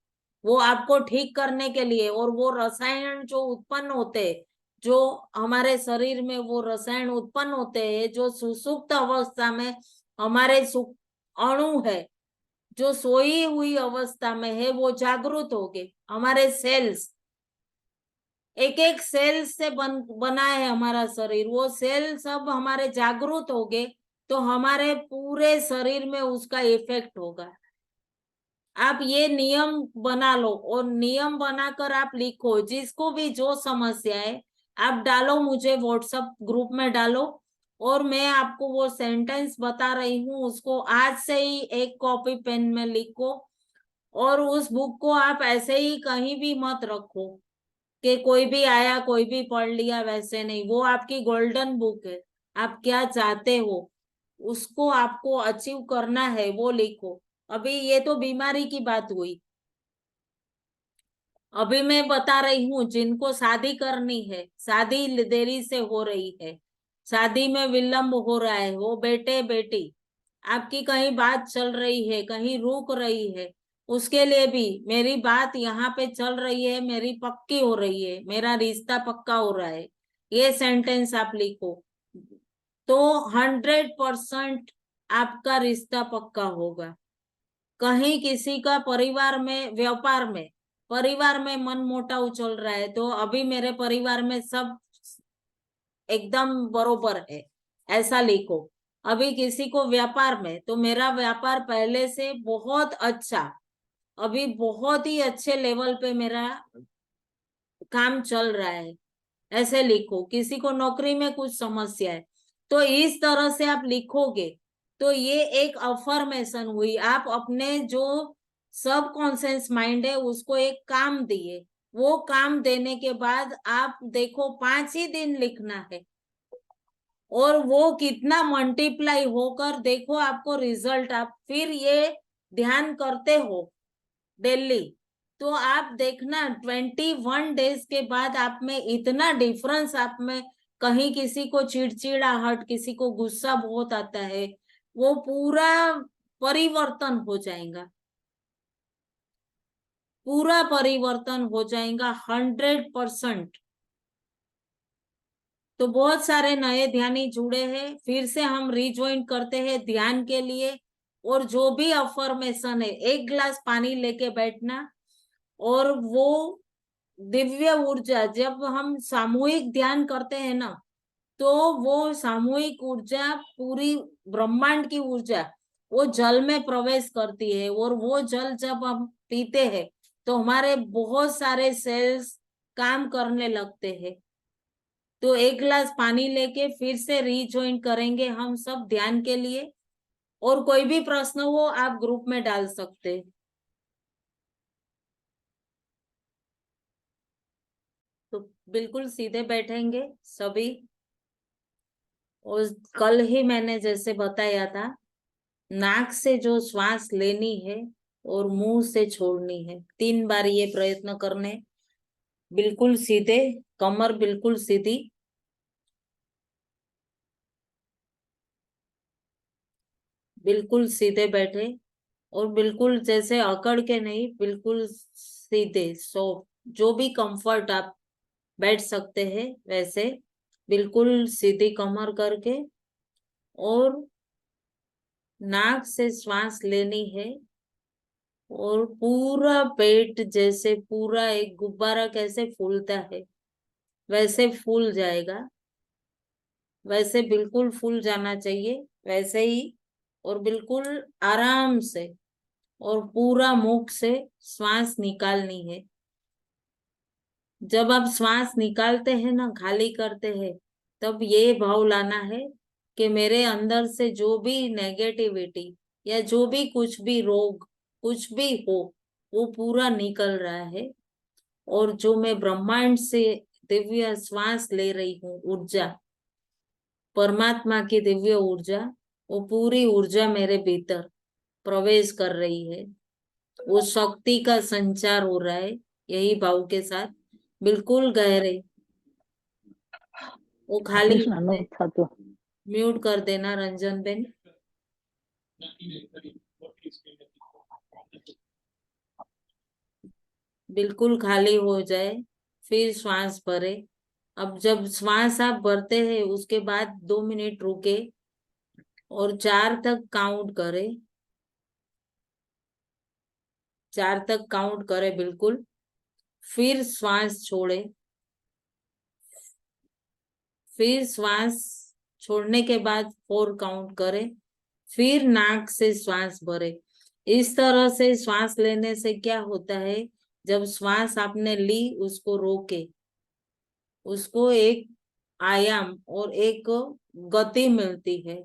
वो आपको ठीक करने के लिए। और वो रसायन जो उत्पन्न होते हैं, जो हमारे शरीर में वो रसायन उत्पन्न होते हैं, जो सुसुप्त अवस्था में हमारे अणु है, जो सोई हुई अवस्था में है, वो जागृत हो गए। हमारे सेल्स, एक एक सेल से बना है हमारा शरीर, वो सेल सब हमारे जागृत हो गए तो हमारे पूरे शरीर में उसका इफेक्ट होगा। आप ये नियम बना लो और नियम बनाकर आप लिखो, जिसको भी जो समस्या है आप डालो, मुझे व्हाट्सएप ग्रुप में डालो, और मैं आपको वो सेंटेंस बता रही हूँ उसको आज से ही एक कॉपी पेन में लिखो। और उस बुक को आप ऐसे ही कहीं भी मत रखो कि कोई भी आया कोई भी पढ़ लिया, वैसे नहीं। वो आपकी गोल्डन बुक है, आप क्या चाहते हो उसको आपको अचीव करना है वो लिखो। अभी ये तो बीमारी की बात हुई, अभी मैं बता रही हूँ जिनको शादी करनी है, शादी देरी से हो रही है, शादी में विलंब हो रहा है, वो बेटे बेटी आपकी कहीं बात चल रही है, कहीं रुक रही है, उसके लिए भी मेरी बात यहाँ पे चल रही है, मेरी पक्की हो रही है, मेरा रिश्ता पक्का हो रहा है। ये सेंटेंस आप लिखो तो 100% आपका रिश्ता पक्का होगा। कहीं किसी का परिवार में, व्यापार में, परिवार में मन मोटाव चल रहा है तो अभी मेरे परिवार में सब एकदम बरोबर है, ऐसा लिखो। अभी किसी को व्यापार में, तो मेरा व्यापार पहले से बहुत अच्छा, अभी बहुत ही अच्छे लेवल पे मेरा काम चल रहा है, ऐसे लिखो। किसी को नौकरी में कुछ समस्या है, तो इस तरह से आप लिखोगे तो ये एक अफर्मेशन हुई। आप अपने जो सब कॉन्शियस माइंड है उसको एक काम दिए। वो काम देने के बाद आप देखो 5 ही दिन लिखना है, और वो कितना मल्टीप्लाई होकर देखो आपको रिजल्ट। आप फिर ये ध्यान करते हो डेली, तो आप देखना 21 डेज के बाद आप में इतना डिफरेंस, आप में कहीं किसी को चिड़चिड़ाहट, किसी को गुस्सा बहुत आता है, वो पूरा परिवर्तन हो जाएगा, पूरा परिवर्तन हो जाएगा 100%। तो बहुत सारे नए ध्यानी जुड़े हैं, फिर से हम रिज्वाइन करते हैं ध्यान के लिए। और जो भी अफर्मेशन है, 1 गिलास पानी लेके बैठना, और वो दिव्य ऊर्जा, जब हम सामूहिक ध्यान करते हैं ना, तो वो सामूहिक ऊर्जा पूरी ब्रह्मांड की ऊर्जा वो जल में प्रवेश करती है। और वो जल जब हम पीते हैं तो हमारे बहुत सारे सेल्स काम करने लगते हैं। तो 1 गिलास पानी लेके फिर से रिज्वाइन करेंगे हम सब ध्यान के लिए। और कोई भी प्रश्न हो आप ग्रुप में डाल सकते हैं। तो बिल्कुल सीधे बैठेंगे सभी। और कल ही मैंने जैसे बताया था, नाक से जो श्वास लेनी है और मुंह से छोड़नी है, 3 बार ये प्रयत्न करने। बिल्कुल सीधे, कमर बिल्कुल सीधी, बिल्कुल सीधे बैठे। और बिल्कुल जैसे अकड़ के नहीं, बिल्कुल सीधे। सो जो भी कंफर्ट आप बैठ सकते हैं वैसे, बिल्कुल सीधी कमर करके। और नाक से श्वास लेनी है, और पूरा पेट जैसे पूरा एक गुब्बारा कैसे फूलता है वैसे फूल जाएगा, वैसे बिल्कुल फूल जाना चाहिए, वैसे ही। और बिल्कुल आराम से और पूरा मुख से श्वास निकालनी है। जब आप श्वास निकालते हैं ना, खाली करते हैं, तब ये भाव लाना है कि मेरे अंदर से जो भी नेगेटिविटी या जो भी कुछ भी रोग कुछ भी हो, वो पूरा निकल रहा है। और जो मैं ब्रह्मांड से दिव्य श्वास ले रही हूँ, ऊर्जा, परमात्मा की दिव्य ऊर्जा, वो पूरी ऊर्जा मेरे भीतर प्रवेश कर रही है। वो शक्ति का संचार हो रहा है, यही भाव के साथ बिल्कुल गहरे। वो खाली
कृष्ण नहीं था तो
म्यूट कर देना रंजन बेन। बिल्कुल खाली हो जाए, फिर श्वास भरे। अब जब श्वास आप भरते हैं उसके बाद 2 मिनट रुके और 4 तक काउंट करे, 4 तक काउंट करे बिल्कुल। फिर श्वास छोड़े, फिर श्वास छोड़ने के बाद 4 काउंट करे, फिर नाक से श्वास भरे। इस तरह से श्वास लेने से क्या होता है, जब श्वास आपने ली उसको रोके, उसको एक आयाम और एक गति मिलती है।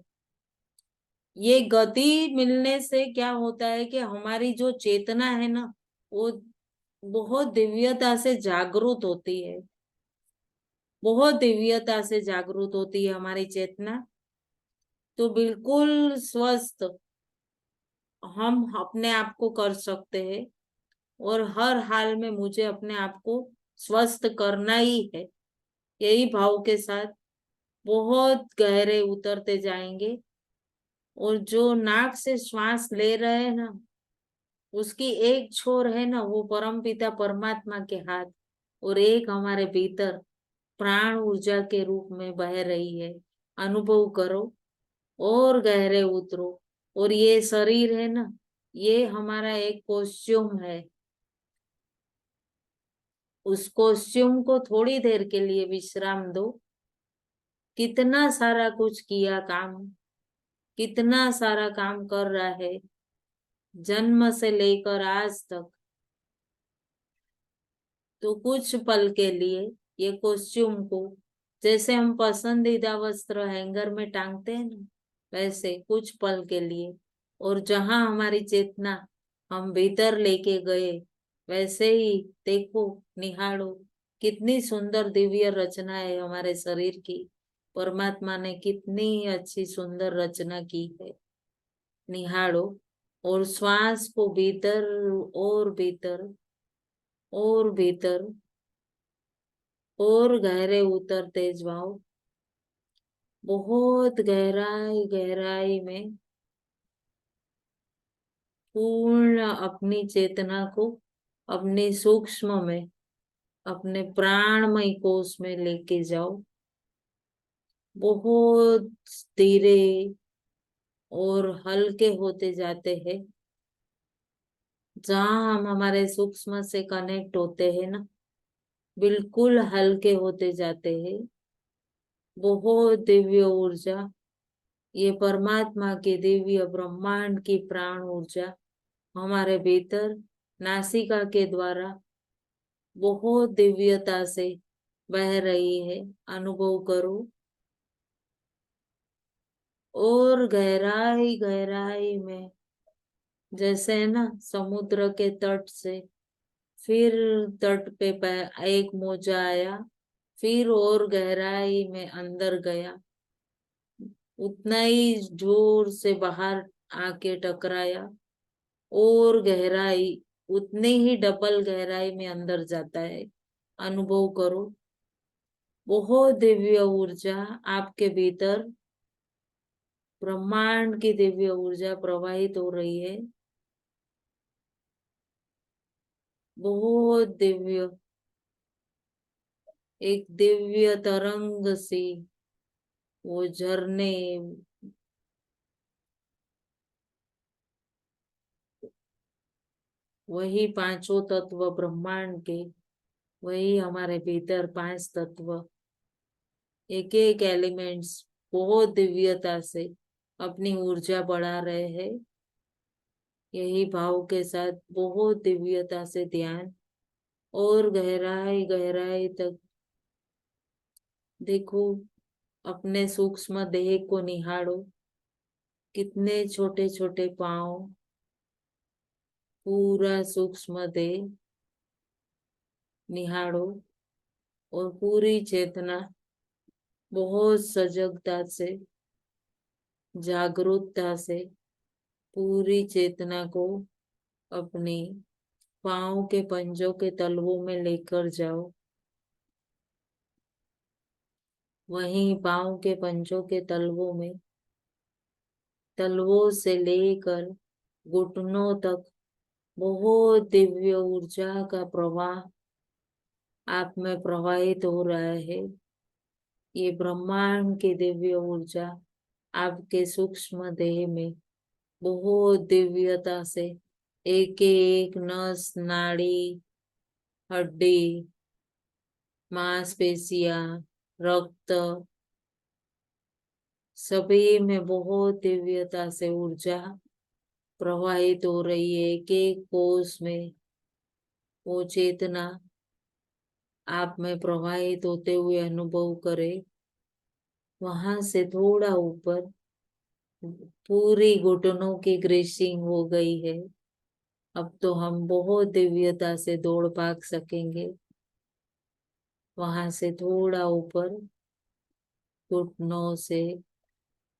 ये गति मिलने से क्या होता है कि हमारी जो चेतना है ना, वो बहुत दिव्यता से जागृत होती है, बहुत दिव्यता से जागृत होती है हमारी चेतना। तो बिल्कुल स्वस्थ हम अपने आप को कर सकते हैं। और हर हाल में मुझे अपने आप को स्वस्थ करना ही है, यही भाव के साथ बहुत गहरे उतरते जाएंगे। और जो नाक से श्वास ले रहे हैं ना, उसकी एक छोर है ना वो परमपिता परमात्मा के हाथ, और एक हमारे भीतर प्राण ऊर्जा के रूप में बह रही है। अनुभव करो और गहरे उतरो। और ये शरीर है ना, ये हमारा एक कॉस्ट्यूम है। उस कॉस्ट्यूम को थोड़ी देर के लिए विश्राम दो। कितना सारा कुछ किया काम, कितना सारा काम कर रहा है, जन्म से लेकर आज तक। तो कुछ पल के लिए ये कॉस्ट्यूम को, जैसे हम पसंदीदा वस्त्र हैंगर में टांगते हैं ना, वैसे कुछ पल के लिए, और जहां हमारी चेतना हम भीतर लेके गए, वैसे ही देखो, निहारो, कितनी सुंदर दिव्य रचना है हमारे शरीर की। परमात्मा ने कितनी अच्छी सुंदर रचना की है, निहारो। और श्वास को भीतर और भीतर और भीतर और गहरे उतरते जाओ, बहुत गहराई गहराई में, पूर्ण अपनी चेतना को अपने सूक्ष्म में, अपने प्राणमय कोश में लेके जाओ, बहुत धीरे और हल्के होते जाते हैं। जहां हम हमारे सूक्ष्म से कनेक्ट होते हैं ना, बिल्कुल हल्के होते जाते हैं। बहुत दिव्य ऊर्जा, ये परमात्मा की दिव्य ब्रह्मांड की प्राण ऊर्जा हमारे भीतर नासिका के द्वारा बहुत दिव्यता से बह रही है। अनुभव करो, और गहराई गहराई में, जैसे है ना समुद्र के तट से, फिर तट पे एक मोजा आया, फिर और गहराई में अंदर गया, उतना ही जोर से बाहर आके टकराया, और गहराई, उतने ही डबल गहराई में अंदर जाता है। अनुभव करो, बहुत दिव्य ऊर्जा आपके भीतर, ब्रह्मांड की दिव्य ऊर्जा प्रवाहित हो रही है, बहुत दिव्य, एक दिव्य तरंग सी, वो झरने, वही पांचों तत्व ब्रह्मांड के, वही हमारे भीतर पांच तत्व, एक एक एलिमेंट्स बहुत दिव्यता से अपनी ऊर्जा बढ़ा रहे हैं। यही भाव के साथ बहुत दिव्यता से ध्यान, और गहराई गहराई तक देखो, अपने सूक्ष्म देह को निहारो, कितने छोटे छोटे पांव, पूरा सूक्ष्म देह निहारो, और पूरी चेतना बहुत सजगता से, जागरूकता से पूरी चेतना को अपने पांव के पंजों के तलवों में लेकर जाओ। वहीं पांव के पंजों के तलवों में, तलवों से लेकर घुटनों तक बहुत दिव्य ऊर्जा का प्रवाह आप में प्रवाहित हो रहा है। ये ब्रह्मांड की दिव्य ऊर्जा आपके सूक्ष्म देह में बहुत दिव्यता से, एक एक नस, नाड़ी, हड्डी, मांसपेशियां, रक्त, सभी में बहुत दिव्यता से ऊर्जा प्रवाहित हो रही है। एक एक कोष में वो चेतना आप में प्रवाहित होते हुए अनुभव करे। वहां से थोड़ा ऊपर, पूरी घुटनों की ग्रेसिंग हो गई है। अब तो हम बहुत दिव्यता से दौड़ भाग सकेंगे। वहां से थोड़ा ऊपर, घुटनों से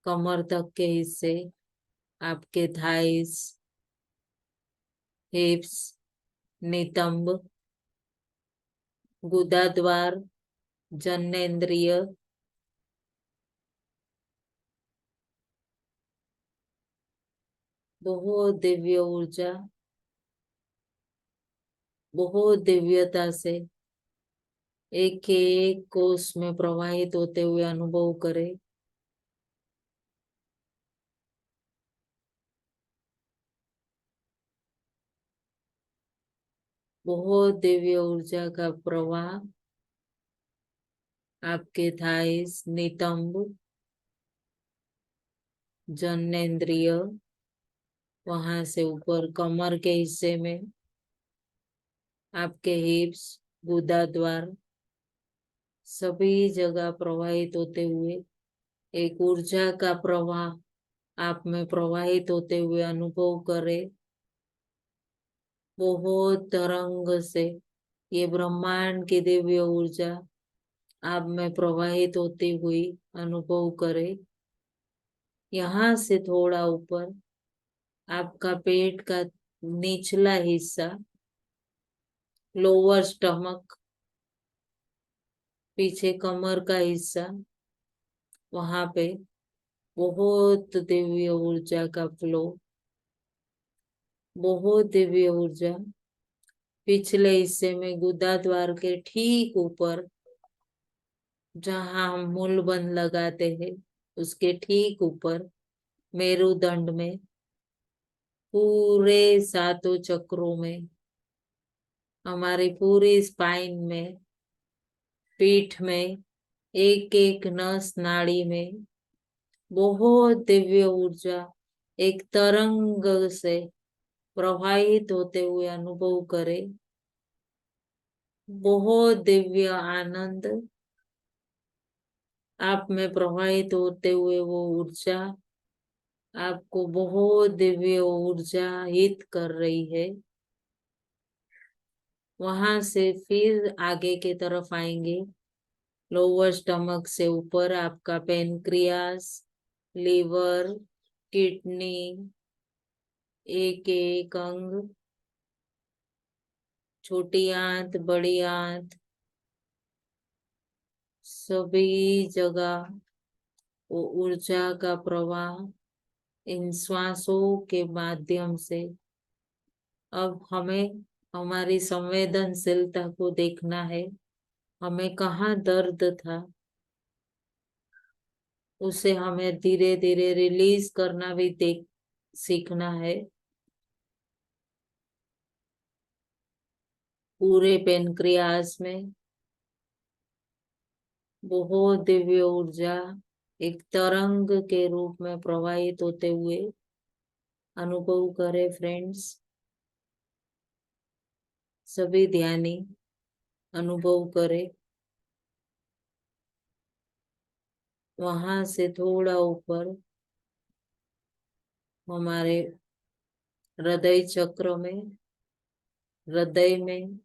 कमर तक के हिस्से, आपके थाइस, हिप्स, नितंब, गुदा द्वार, जननेंद्रिय, बहुत दिव्य ऊर्जा, बहुत दिव्यता से एक एक कोष में प्रवाहित होते हुए अनुभव करे। बहुत दिव्य ऊर्जा का प्रवाह आपके थाइस, नितंब, जननेंद्रिय, वहां से ऊपर कमर के हिस्से में, आपके हिप्स, गुदा द्वार, सभी जगह प्रवाहित होते हुए एक ऊर्जा का प्रवाह आप में प्रवाहित होते हुए अनुभव करें। बहुत तरंग से ये ब्रह्मांड की दिव्य ऊर्जा आप में प्रवाहित होती हुई अनुभव करें। यहाँ से थोड़ा ऊपर आपका पेट का निचला हिस्सा, लोअर स्टमक, पीछे कमर का हिस्सा, वहां पे बहुत दिव्य ऊर्जा का फ्लो, बहुत दिव्य ऊर्जा। पिछले हिस्से में गुदा द्वार के ठीक ऊपर, जहां हम मूलबंध लगाते हैं, उसके ठीक ऊपर मेरुदंड में, पूरे सातों चक्रों में, हमारी पूरी स्पाइन में, पीठ में, एक एक नस नाड़ी में बहुत दिव्य ऊर्जा एक तरंग से प्रवाहित होते हुए अनुभव करें। बहुत दिव्य आनंद आप में प्रवाहित होते हुए वो ऊर्जा आपको बहुत दिव्य ऊर्जा हित कर रही है। वहां से फिर आगे की तरफ आएंगे। लोअर स्टमक से ऊपर आपका पेनक्रियास, लीवर, किडनी, एक एक अंग, छोटी आंत, बड़ी आंत, सभी जगह वो ऊर्जा का प्रवाह इन श्वासों के माध्यम से। अब हमें हमारी संवेदनशीलता को देखना है। हमें कहाँ दर्द था, उसे हमें धीरे धीरे रिलीज करना भी देख सीखना है। पूरे पेनक्रियास में बहुत दिव्य ऊर्जा एक तरंग के रूप में प्रवाहित होते हुए अनुभव करें फ्रेंड्स। सभी ध्यानी अनुभव करें। वहां से थोड़ा ऊपर हमारे हृदय चक्र में, हृदय में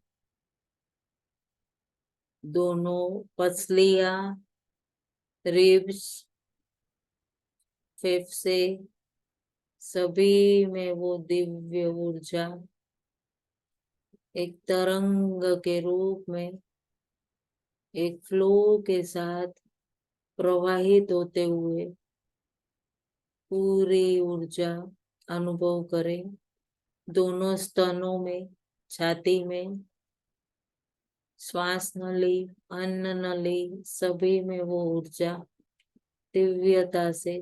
दोनों पसलियां, रिब्स, फेफड़े, सभी में वो दिव्य ऊर्जा एक तरंग के रूप में एक फ्लो के साथ प्रवाहित होते हुए पूरी ऊर्जा अनुभव करें। दोनों स्तनों में, छाती में, श्वास नली, अन्न नली, सभी में वो ऊर्जा दिव्यता से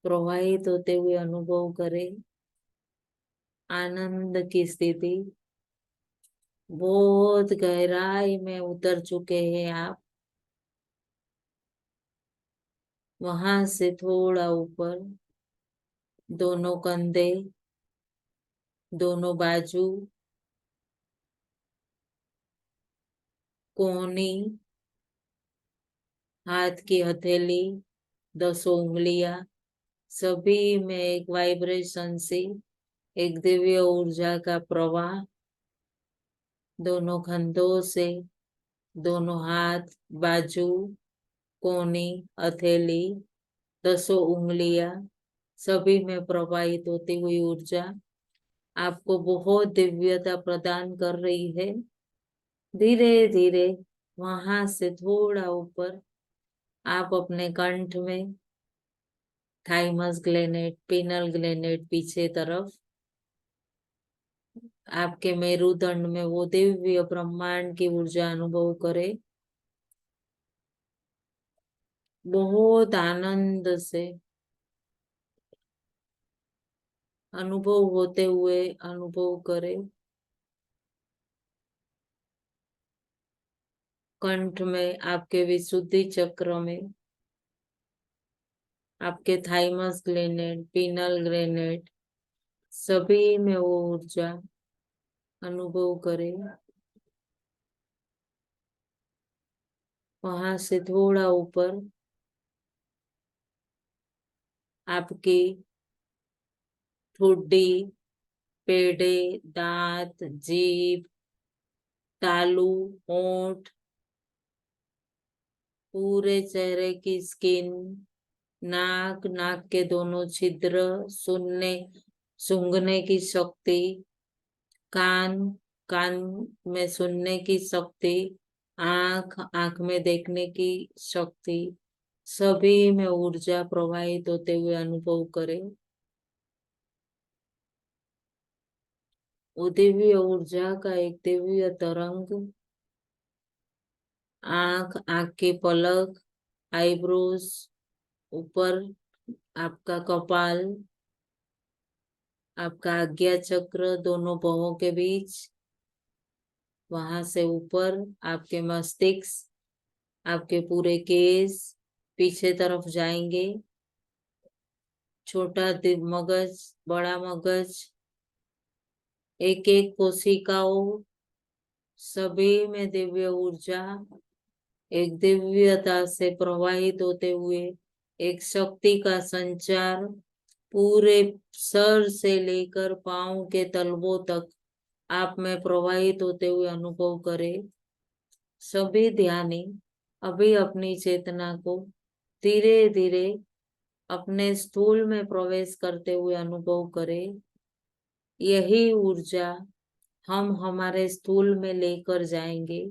प्रवाहित होते हुए अनुभव करें। आनंद की स्थिति, बहुत गहराई में उतर चुके हैं आप। वहां से थोड़ा ऊपर दोनों कंधे, दोनों बाजू, कोहनी, हाथ की हथेली, 10 उंगलियां, सभी में एक वाइब्रेशन से एक दिव्य ऊर्जा का प्रवाह। दोनों कंधों से, दोनों हाथ, बाजू, कोहनी, हथेली, 10 उंगलियां, सभी में प्रवाहित होती हुई ऊर्जा आपको बहुत दिव्यता प्रदान कर रही है। धीरे धीरे वहां से थोड़ा ऊपर आप अपने कंठ में, थाइमस ग्लैंड, पिनल ग्लैंड पीछे तरफ, आपके मेरुदंड में वो दिव्य ब्रह्मांड की ऊर्जा अनुभव करें। बहुत आनंद से अनुभव होते हुए अनुभव करें। कंठ में, आपके विशुद्धि चक्र में आपके थाइमस ग्लैंड, पिनल ग्लैंड, सभी में वो ऊर्जा अनुभव करें। वहां से थोड़ा ऊपर आपकी ठुड्डी, पेड़े, दांत, जीभ, तालू, होंठ, पूरे चेहरे की स्किन, नाक, नाक के दोनों छिद्र, सुनने सूंघने की शक्ति, कान, कान में सुनने की शक्ति, आंख, आंख में देखने की शक्ति, सभी में ऊर्जा प्रवाहित होते हुए अनुभव करें। वो दिव्य ऊर्जा का एक दिव्य तरंग आंख, आंख की पलक, आईब्रोज, ऊपर आपका कपाल, आपका आज्ञा चक्र, दोनों भवों के बीच, वहां से ऊपर आपके मस्तिष्क, आपके पूरे केस पीछे तरफ जाएंगे, छोटा मगज, बड़ा मगज, एक एक कोशिकाओं, सभी में दिव्य ऊर्जा एक दिव्यता से प्रवाहित होते हुए एक शक्ति का संचार पूरे सर से लेकर पांव के तलवों तक आप में प्रवाहित होते हुए अनुभव करें। सभी ध्यानी अभी अपनी चेतना को धीरे धीरे अपने स्थूल में प्रवेश करते हुए अनुभव करें। यही ऊर्जा हम हमारे स्थूल में लेकर जाएंगे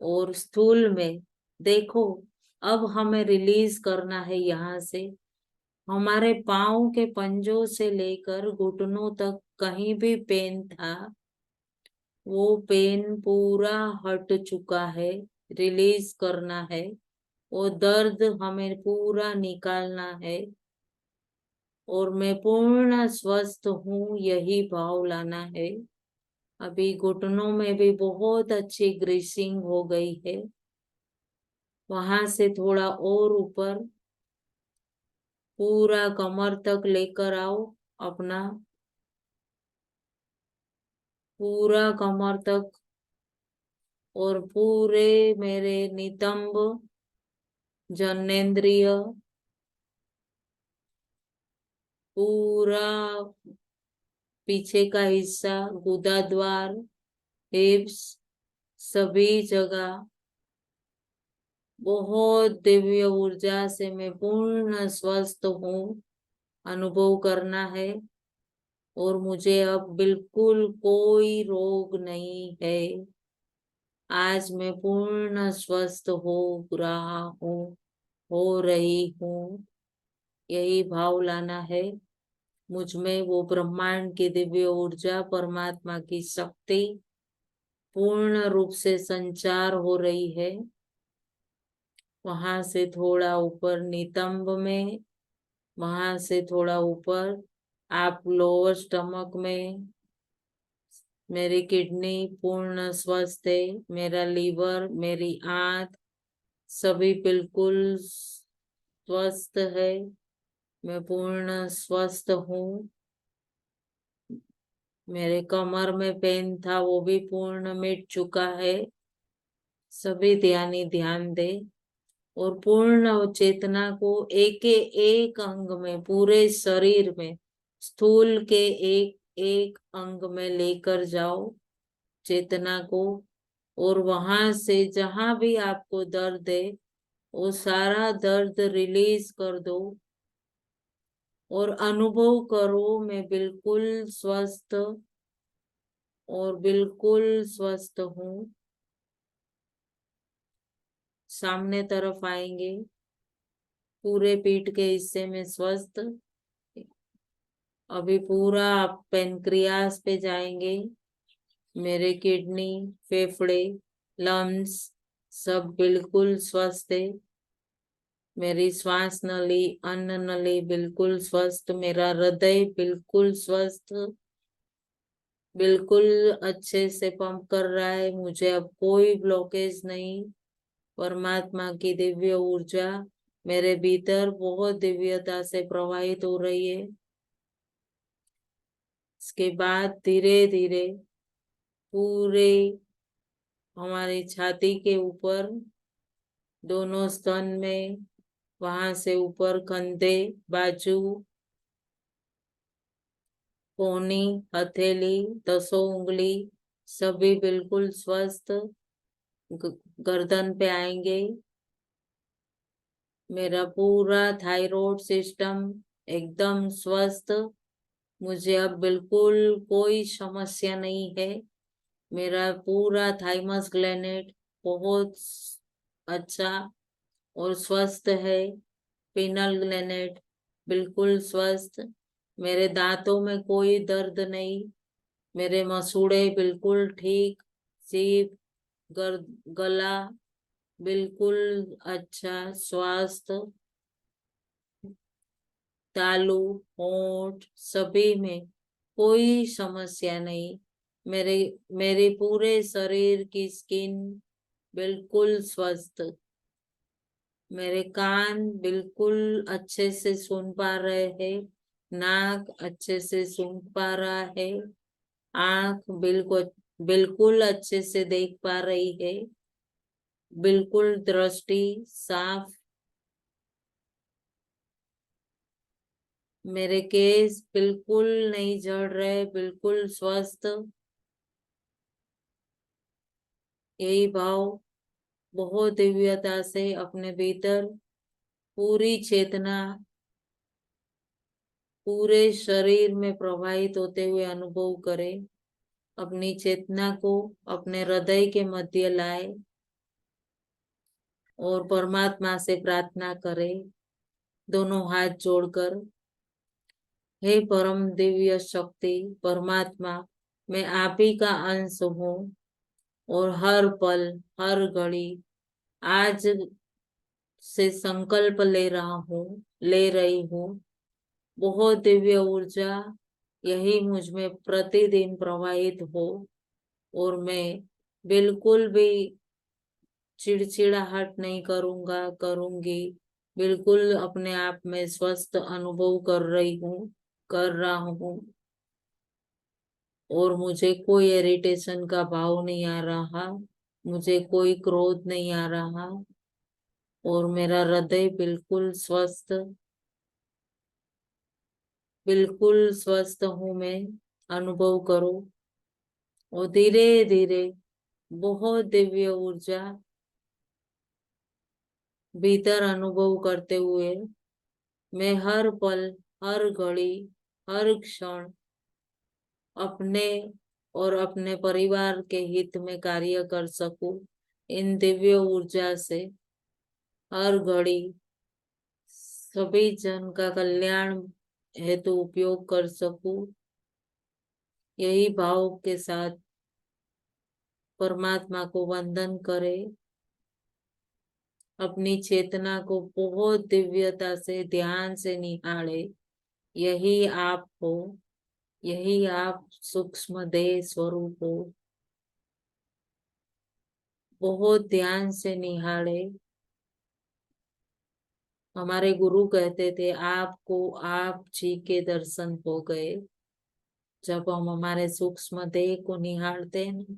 और स्थूल में देखो, अब हमें रिलीज करना है यहाँ से। हमारे पाँव के पंजों से लेकर घुटनों तक कहीं भी पेन था, वो पेन पूरा हट चुका है, रिलीज करना है। वो दर्द हमें पूरा निकालना है और मैं पूर्ण स्वस्थ हूँ, यही भाव लाना है। अभी घुटनों में भी बहुत अच्छी ग्रीसिंग हो गई है। वहां से थोड़ा और ऊपर पूरा कमर तक लेकर आओ, अपना पूरा कमर तक, और पूरे मेरे नितंब, जननेंद्रिय, पूरा पीछे का हिस्सा, गुदा द्वार, हिप्स, सभी जगह बहुत दिव्य ऊर्जा से मैं पूर्ण स्वस्थ हूँ, अनुभव करना है। और मुझे अब बिल्कुल कोई रोग नहीं है। आज मैं पूर्ण स्वस्थ हो रहा हूँ, हो रही हूँ, यही भाव लाना है। मुझ में वो ब्रह्मांड की दिव्य ऊर्जा, परमात्मा की शक्ति पूर्ण रूप से संचार हो रही है। वहां से थोड़ा ऊपर नितंब में, वहां से थोड़ा ऊपर आप लोअर स्टमक में, मेरी किडनी पूर्ण स्वस्थ है, मेरा लीवर, मेरी आंत, सभी बिल्कुल स्वस्थ है, मैं पूर्ण स्वस्थ हूँ। मेरे कमर में पेन था, वो भी पूर्ण मिट चुका है। सभी ध्यानी ध्यान दे और पूर्ण चेतना को एक एक अंग में, पूरे शरीर में, स्थूल के एक एक अंग में लेकर जाओ चेतना को। और वहां से जहां भी आपको दर्द है, वो सारा दर्द रिलीज कर दो और अनुभव करो मैं बिल्कुल स्वस्थ और बिल्कुल स्वस्थ हूँ। सामने तरफ आएंगे, पूरे पीठ के हिस्से में स्वस्थ। अभी पूरा आप पेनक्रियास पे जाएंगे, मेरे किडनी, फेफड़े, लंग्स सब बिल्कुल स्वस्थ है। मेरी श्वास नली, अन्न नली बिल्कुल स्वस्थ, मेरा हृदय बिल्कुल स्वस्थ, बिल्कुल अच्छे से पंप कर रहा है। मुझे अब कोई ब्लॉकेज नहीं। परमात्मा की दिव्य ऊर्जा मेरे भीतर बहुत दिव्यता से प्रवाहित हो रही है। इसके बाद धीरे धीरे पूरे हमारी छाती के ऊपर, दोनों स्तन में, वहां से ऊपर कंधे, बाजू, कोहनी, हथेली, दसों उंगली सभी बिल्कुल स्वस्थ गर्दन पे आएंगे। मेरा पूरा थायराइड सिस्टम एकदम स्वस्थ। मुझे अब बिल्कुल कोई समस्या नहीं है। मेरा पूरा थाइमस ग्लैंड बहुत अच्छा और स्वस्थ है। पिनल ग्लैंड बिल्कुल स्वस्थ। मेरे दांतों में कोई दर्द नहीं। मेरे मसूड़े बिल्कुल ठीक। जीभ, गला बिल्कुल अच्छा स्वास्थ्य। तालू, होंठ सभी में कोई समस्या नहीं। मेरे मेरे पूरे शरीर की स्किन बिल्कुल स्वस्थ। मेरे कान बिल्कुल अच्छे से सुन पा रहे हैं। नाक अच्छे से सुन पा रहा है। आंख बिल्कुल बिल्कुल अच्छे से देख पा रही है। बिल्कुल दृष्टि साफ। मेरे केस बिल्कुल नहीं झड़ रहे, बिल्कुल स्वस्थ। यही भाव बहुत दिव्यता से अपने भीतर पूरी चेतना पूरे शरीर में प्रवाहित होते हुए अनुभव करें। अपनी चेतना को अपने हृदय के मध्य लाए और परमात्मा से प्रार्थना करें, दोनों हाथ जोड़कर। हे परम दिव्य शक्ति परमात्मा, मैं आप ही का अंश हूँ और हर पल हर घड़ी आज से संकल्प ले रही हूँ। बहुत दिव्य ऊर्जा यही मुझ में प्रतिदिन प्रवाहित हो और मैं बिल्कुल भी चिड़चिड़ाहट नहीं करूंगी। बिल्कुल अपने आप में स्वस्थ अनुभव कर रहा हूँ। और मुझे कोई इरिटेशन का भाव नहीं आ रहा। मुझे कोई क्रोध नहीं आ रहा। और मेरा हृदय बिल्कुल स्वस्थ हूँ मैं। अनुभव करो और धीरे धीरे बहुत दिव्य ऊर्जा भीतर अनुभव करते हुए मैं हर पल हर घड़ी हर क्षण अपने और अपने परिवार के हित में कार्य कर सकूं। इन दिव्य ऊर्जा से हर घड़ी सभी जन का कल्याण हेतु उपयोग कर सकूं। यही भाव के साथ परमात्मा को वंदन करें। अपनी चेतना को बहुत दिव्यता से ध्यान से निहारे। यही आप हो। यही आप सूक्ष्म देह स्वरूप हो। बहुत ध्यान से निहारे। हमारे गुरु कहते थे आपको आप जी के दर्शन हो गए। जब हम हमारे सूक्ष्म देह को निहारते हैं ना,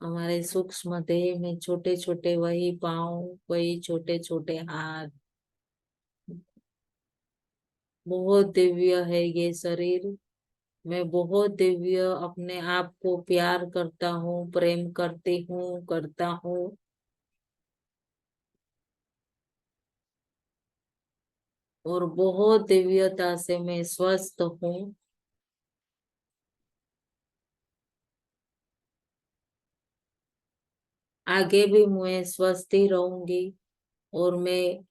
हमारे सूक्ष्म देह में छोटे छोटे वही पांव, वही छोटे छोटे हाथ, बहुत दिव्य है ये शरीर। मैं बहुत दिव्य अपने आप को प्यार करता हूँ, प्रेम करता हूँ। और बहुत दिव्यता से मैं स्वस्थ हूँ। आगे भी मैं स्वस्थ ही रहूंगी। और मैं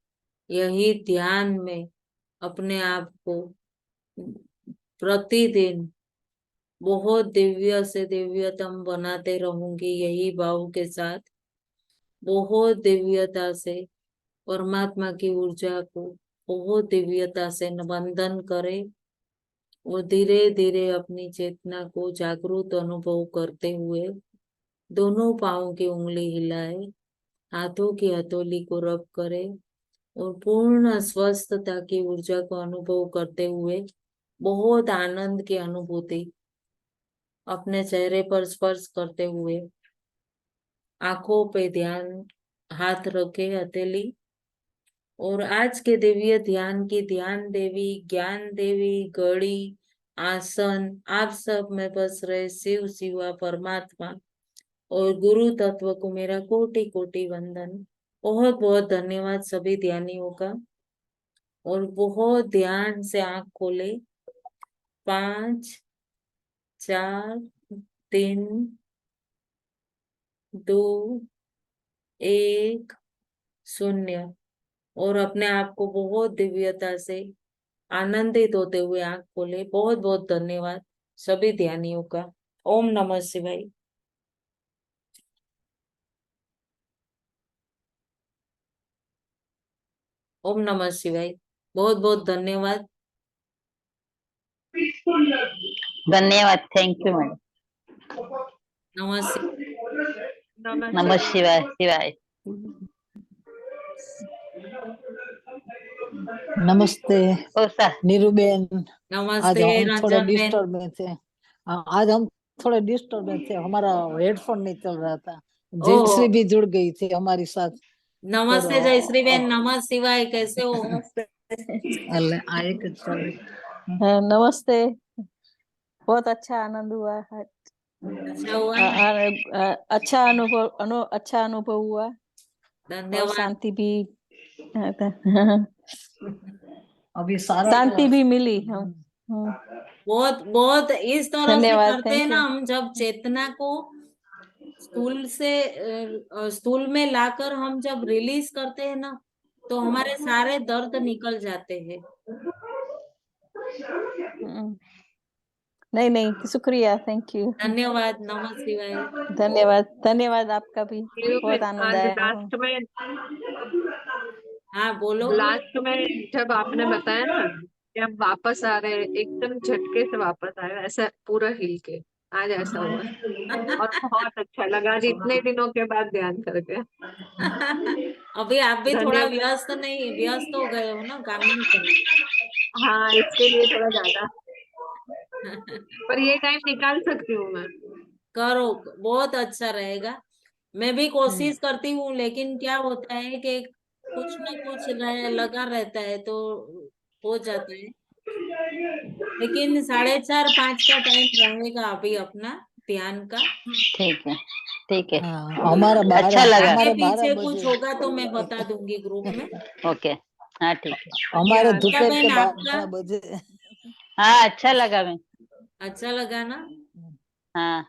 यही ध्यान में अपने आप को प्रतिदिन बहुत दिव्य से दिव्यतम बनाते रहूंगी। यही भाव के साथ बहुत दिव्यता से परमात्मा की ऊर्जा को बहुत दिव्यता से वंदन करें और धीरे धीरे अपनी चेतना को जागरूक अनुभव करते हुए दोनों पांवों की उंगली हिलाए, हाथों की हथौली को रब करे और पूर्ण स्वस्थता की ऊर्जा को अनुभव करते हुए बहुत आनंद की अनुभूति अपने चेहरे पर स्पर्श करते हुए आंखों पे ध्यान, हाथ रखे हथेली, और आज के दिव्य ध्यान की ध्यान देवी, ज्ञान देवी, घड़ी, आसन, आप सब में बस रहे शिव शिवा परमात्मा और गुरु तत्व को मेरा कोटि कोटि वंदन। बहुत बहुत धन्यवाद सभी ध्यानियों का। और बहुत ध्यान से आंख खोले। 5, 4, 3, 2, 1, 0। और अपने आप को बहुत दिव्यता से आनंदित होते हुए आंख खोले। बहुत बहुत धन्यवाद सभी ध्यानियों का। ओम नमः शिवाय। ओम नमः शिवाय। बहुत बहुत धन्यवाद।
धन्यवाद, थैंक यू मैडम।
नमस्ते।
नमः शिवाय शिवाय।
नमस्ते नीरूबेन। आज
नमस्ते
हम थोड़े
रंजन बेन।
डिस्टर्ब में थे। आज हम थोड़े डिस्टर्ब में थे, हमारा हेडफोन नहीं चल रहा था। जयश्री भी जुड़ गई थी हमारे साथ।
नमस्ते जयश्री बेन। नमः शिवाय। कैसे हो?
नमस्ते।
नमस्ते। बहुत अच्छा आनंद हुआ है।
अच्छा हुआ ना?
अच्छा अनुभव हुआ और
धन्यवाद।
शांति भी
अभी सारा
शांति भी मिली। हम
बहुत बहुत इस तरह से
धन्यवाद,
करते हैं
थैंक
ना
यू।
हम, जब चेतना को स्थूल से स्थूल में लाकर हम जब रिलीज करते हैं ना, तो हमारे सारे दर्द निकल जाते हैं।
नहीं, शुक्रिया, थैंक यू।
धन्यवाद। नमः शिवाय।
धन्यवाद आपका भी। बहुत आनंद आया।
लास्ट में
हाँ बोलो।
लास्ट में जब आपने बताया ना कि हम वापस आ रहे हैं, एकदम झटके से वापस आए, ऐसा पूरा हिल के आज ऐसा हुआ और बहुत अच्छा लगा आज इतने दिनों के बाद ध्यान करके।
अभी आप भी थोड़ा
धन्यवाद।
व्यस्त हो गए हो ना काम में करो।
हाँ, इसके लिए थोड़ा ज्यादा, पर ये टाइम निकाल सकती हूँ मैं।
करो, बहुत अच्छा रहेगा। मैं भी कोशिश करती हूँ, लेकिन क्या होता है कि कुछ ना कुछ लगा रहता है तो हो जाता है। लेकिन 4:30-5 का टाइम रहेगा अभी अपना ध्यान का।
ठीक है, ठीक है।
हमारा
अच्छा लगा।
आगे
हमारा 12
पीछे कुछ
बजे।
होगा तो मैं बता दूंगी ग्रुप में।
ओके, हाँ ठीक है।
हमारे
धन्यवाद।
क्या
दोपहर के
बहन आपका?
12 बजे।
हाँ अच्छा लगा मैं।
अच्छा लगा ना?
हाँ,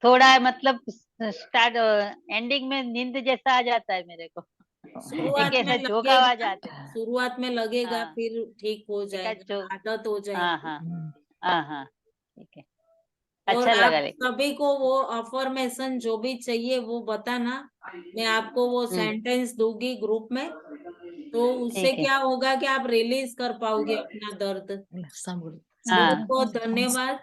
थोड़ा मतलब स्टार्ट एंडिंग में नींद जैसा आ जाता है मेरे को। एक
शुरुआत में
ऐसा झोंका आवाज
लगेगा,
आते।
शुरुआत में लगेगा,
हाँ,
फिर ठीक हो
एक
जाएगा,
जो,
आदत हो
हाँ
जाएगी।
हाँ हाँ हाँ, ठीक है।
और
अच्छा
आप
लगा लेकिन।
सभी को वो अफर्मेशन जो भी चाहिए वो बताना। मैं आपको वो सेंटेंस दूंगी ग्रुप में, तो उससे
ठीक है।
क्या होगा कि आप रिलीज कर पाओगे अपना दर्द। बहुत
हाँ
बहुत धन्यवाद।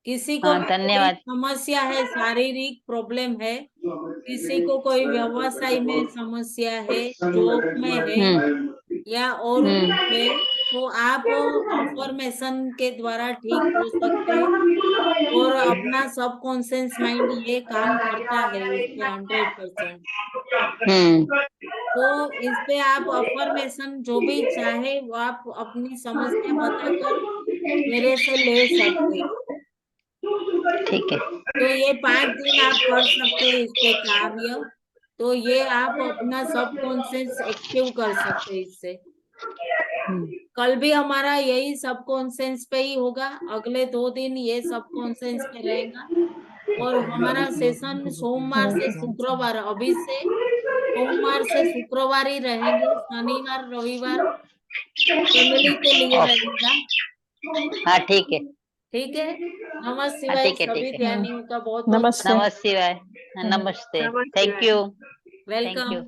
किसी को
हाँ,
भी कोई
धन्यवाद।
समस्या है, शारीरिक प्रॉब्लम है, किसी को कोई व्यवसाय में समस्या है, जॉब में है, या और कुछ है, तो आप अफर्मेशन के द्वारा ठीक हो सकते हैं। और अपना सबकॉन्शियस माइंड ये काम करता है इस पे 100%। तो इस पे आप अफर्मेशन जो भी चाहे वो आप अपनी समस्या बताकर मेरे से ले सकते हैं।
ठीक है।
तो ये 5 दिन आप कर सकते हैं इस पे कार्य। तो ये आप अपना सबकॉन्शियस एक्टिव कर सकते हैं इससे। कल भी हमारा यही सबकॉन्शियस पे ही होगा, अगले 2 दिन ये सबकॉन्शियस पे रहेगा। और हमारा सेशन सोमवार से शुक्रवार, अभी से सोमवार से शुक्रवार ही रहेंगे, शनिवार रविवार फैमिली के लिए रहेगा।
हाँ ठीक है।
ठीक है। नमः
हाँ
शिवाय
ठीक है,
सभी
ठीक है।
ध्यानियों का बहुत बहुत
नमस्ते।
नमस्ते शिवाय। नमस्ते,
नमस्ते।
Thank you. Thank
welcome.
You.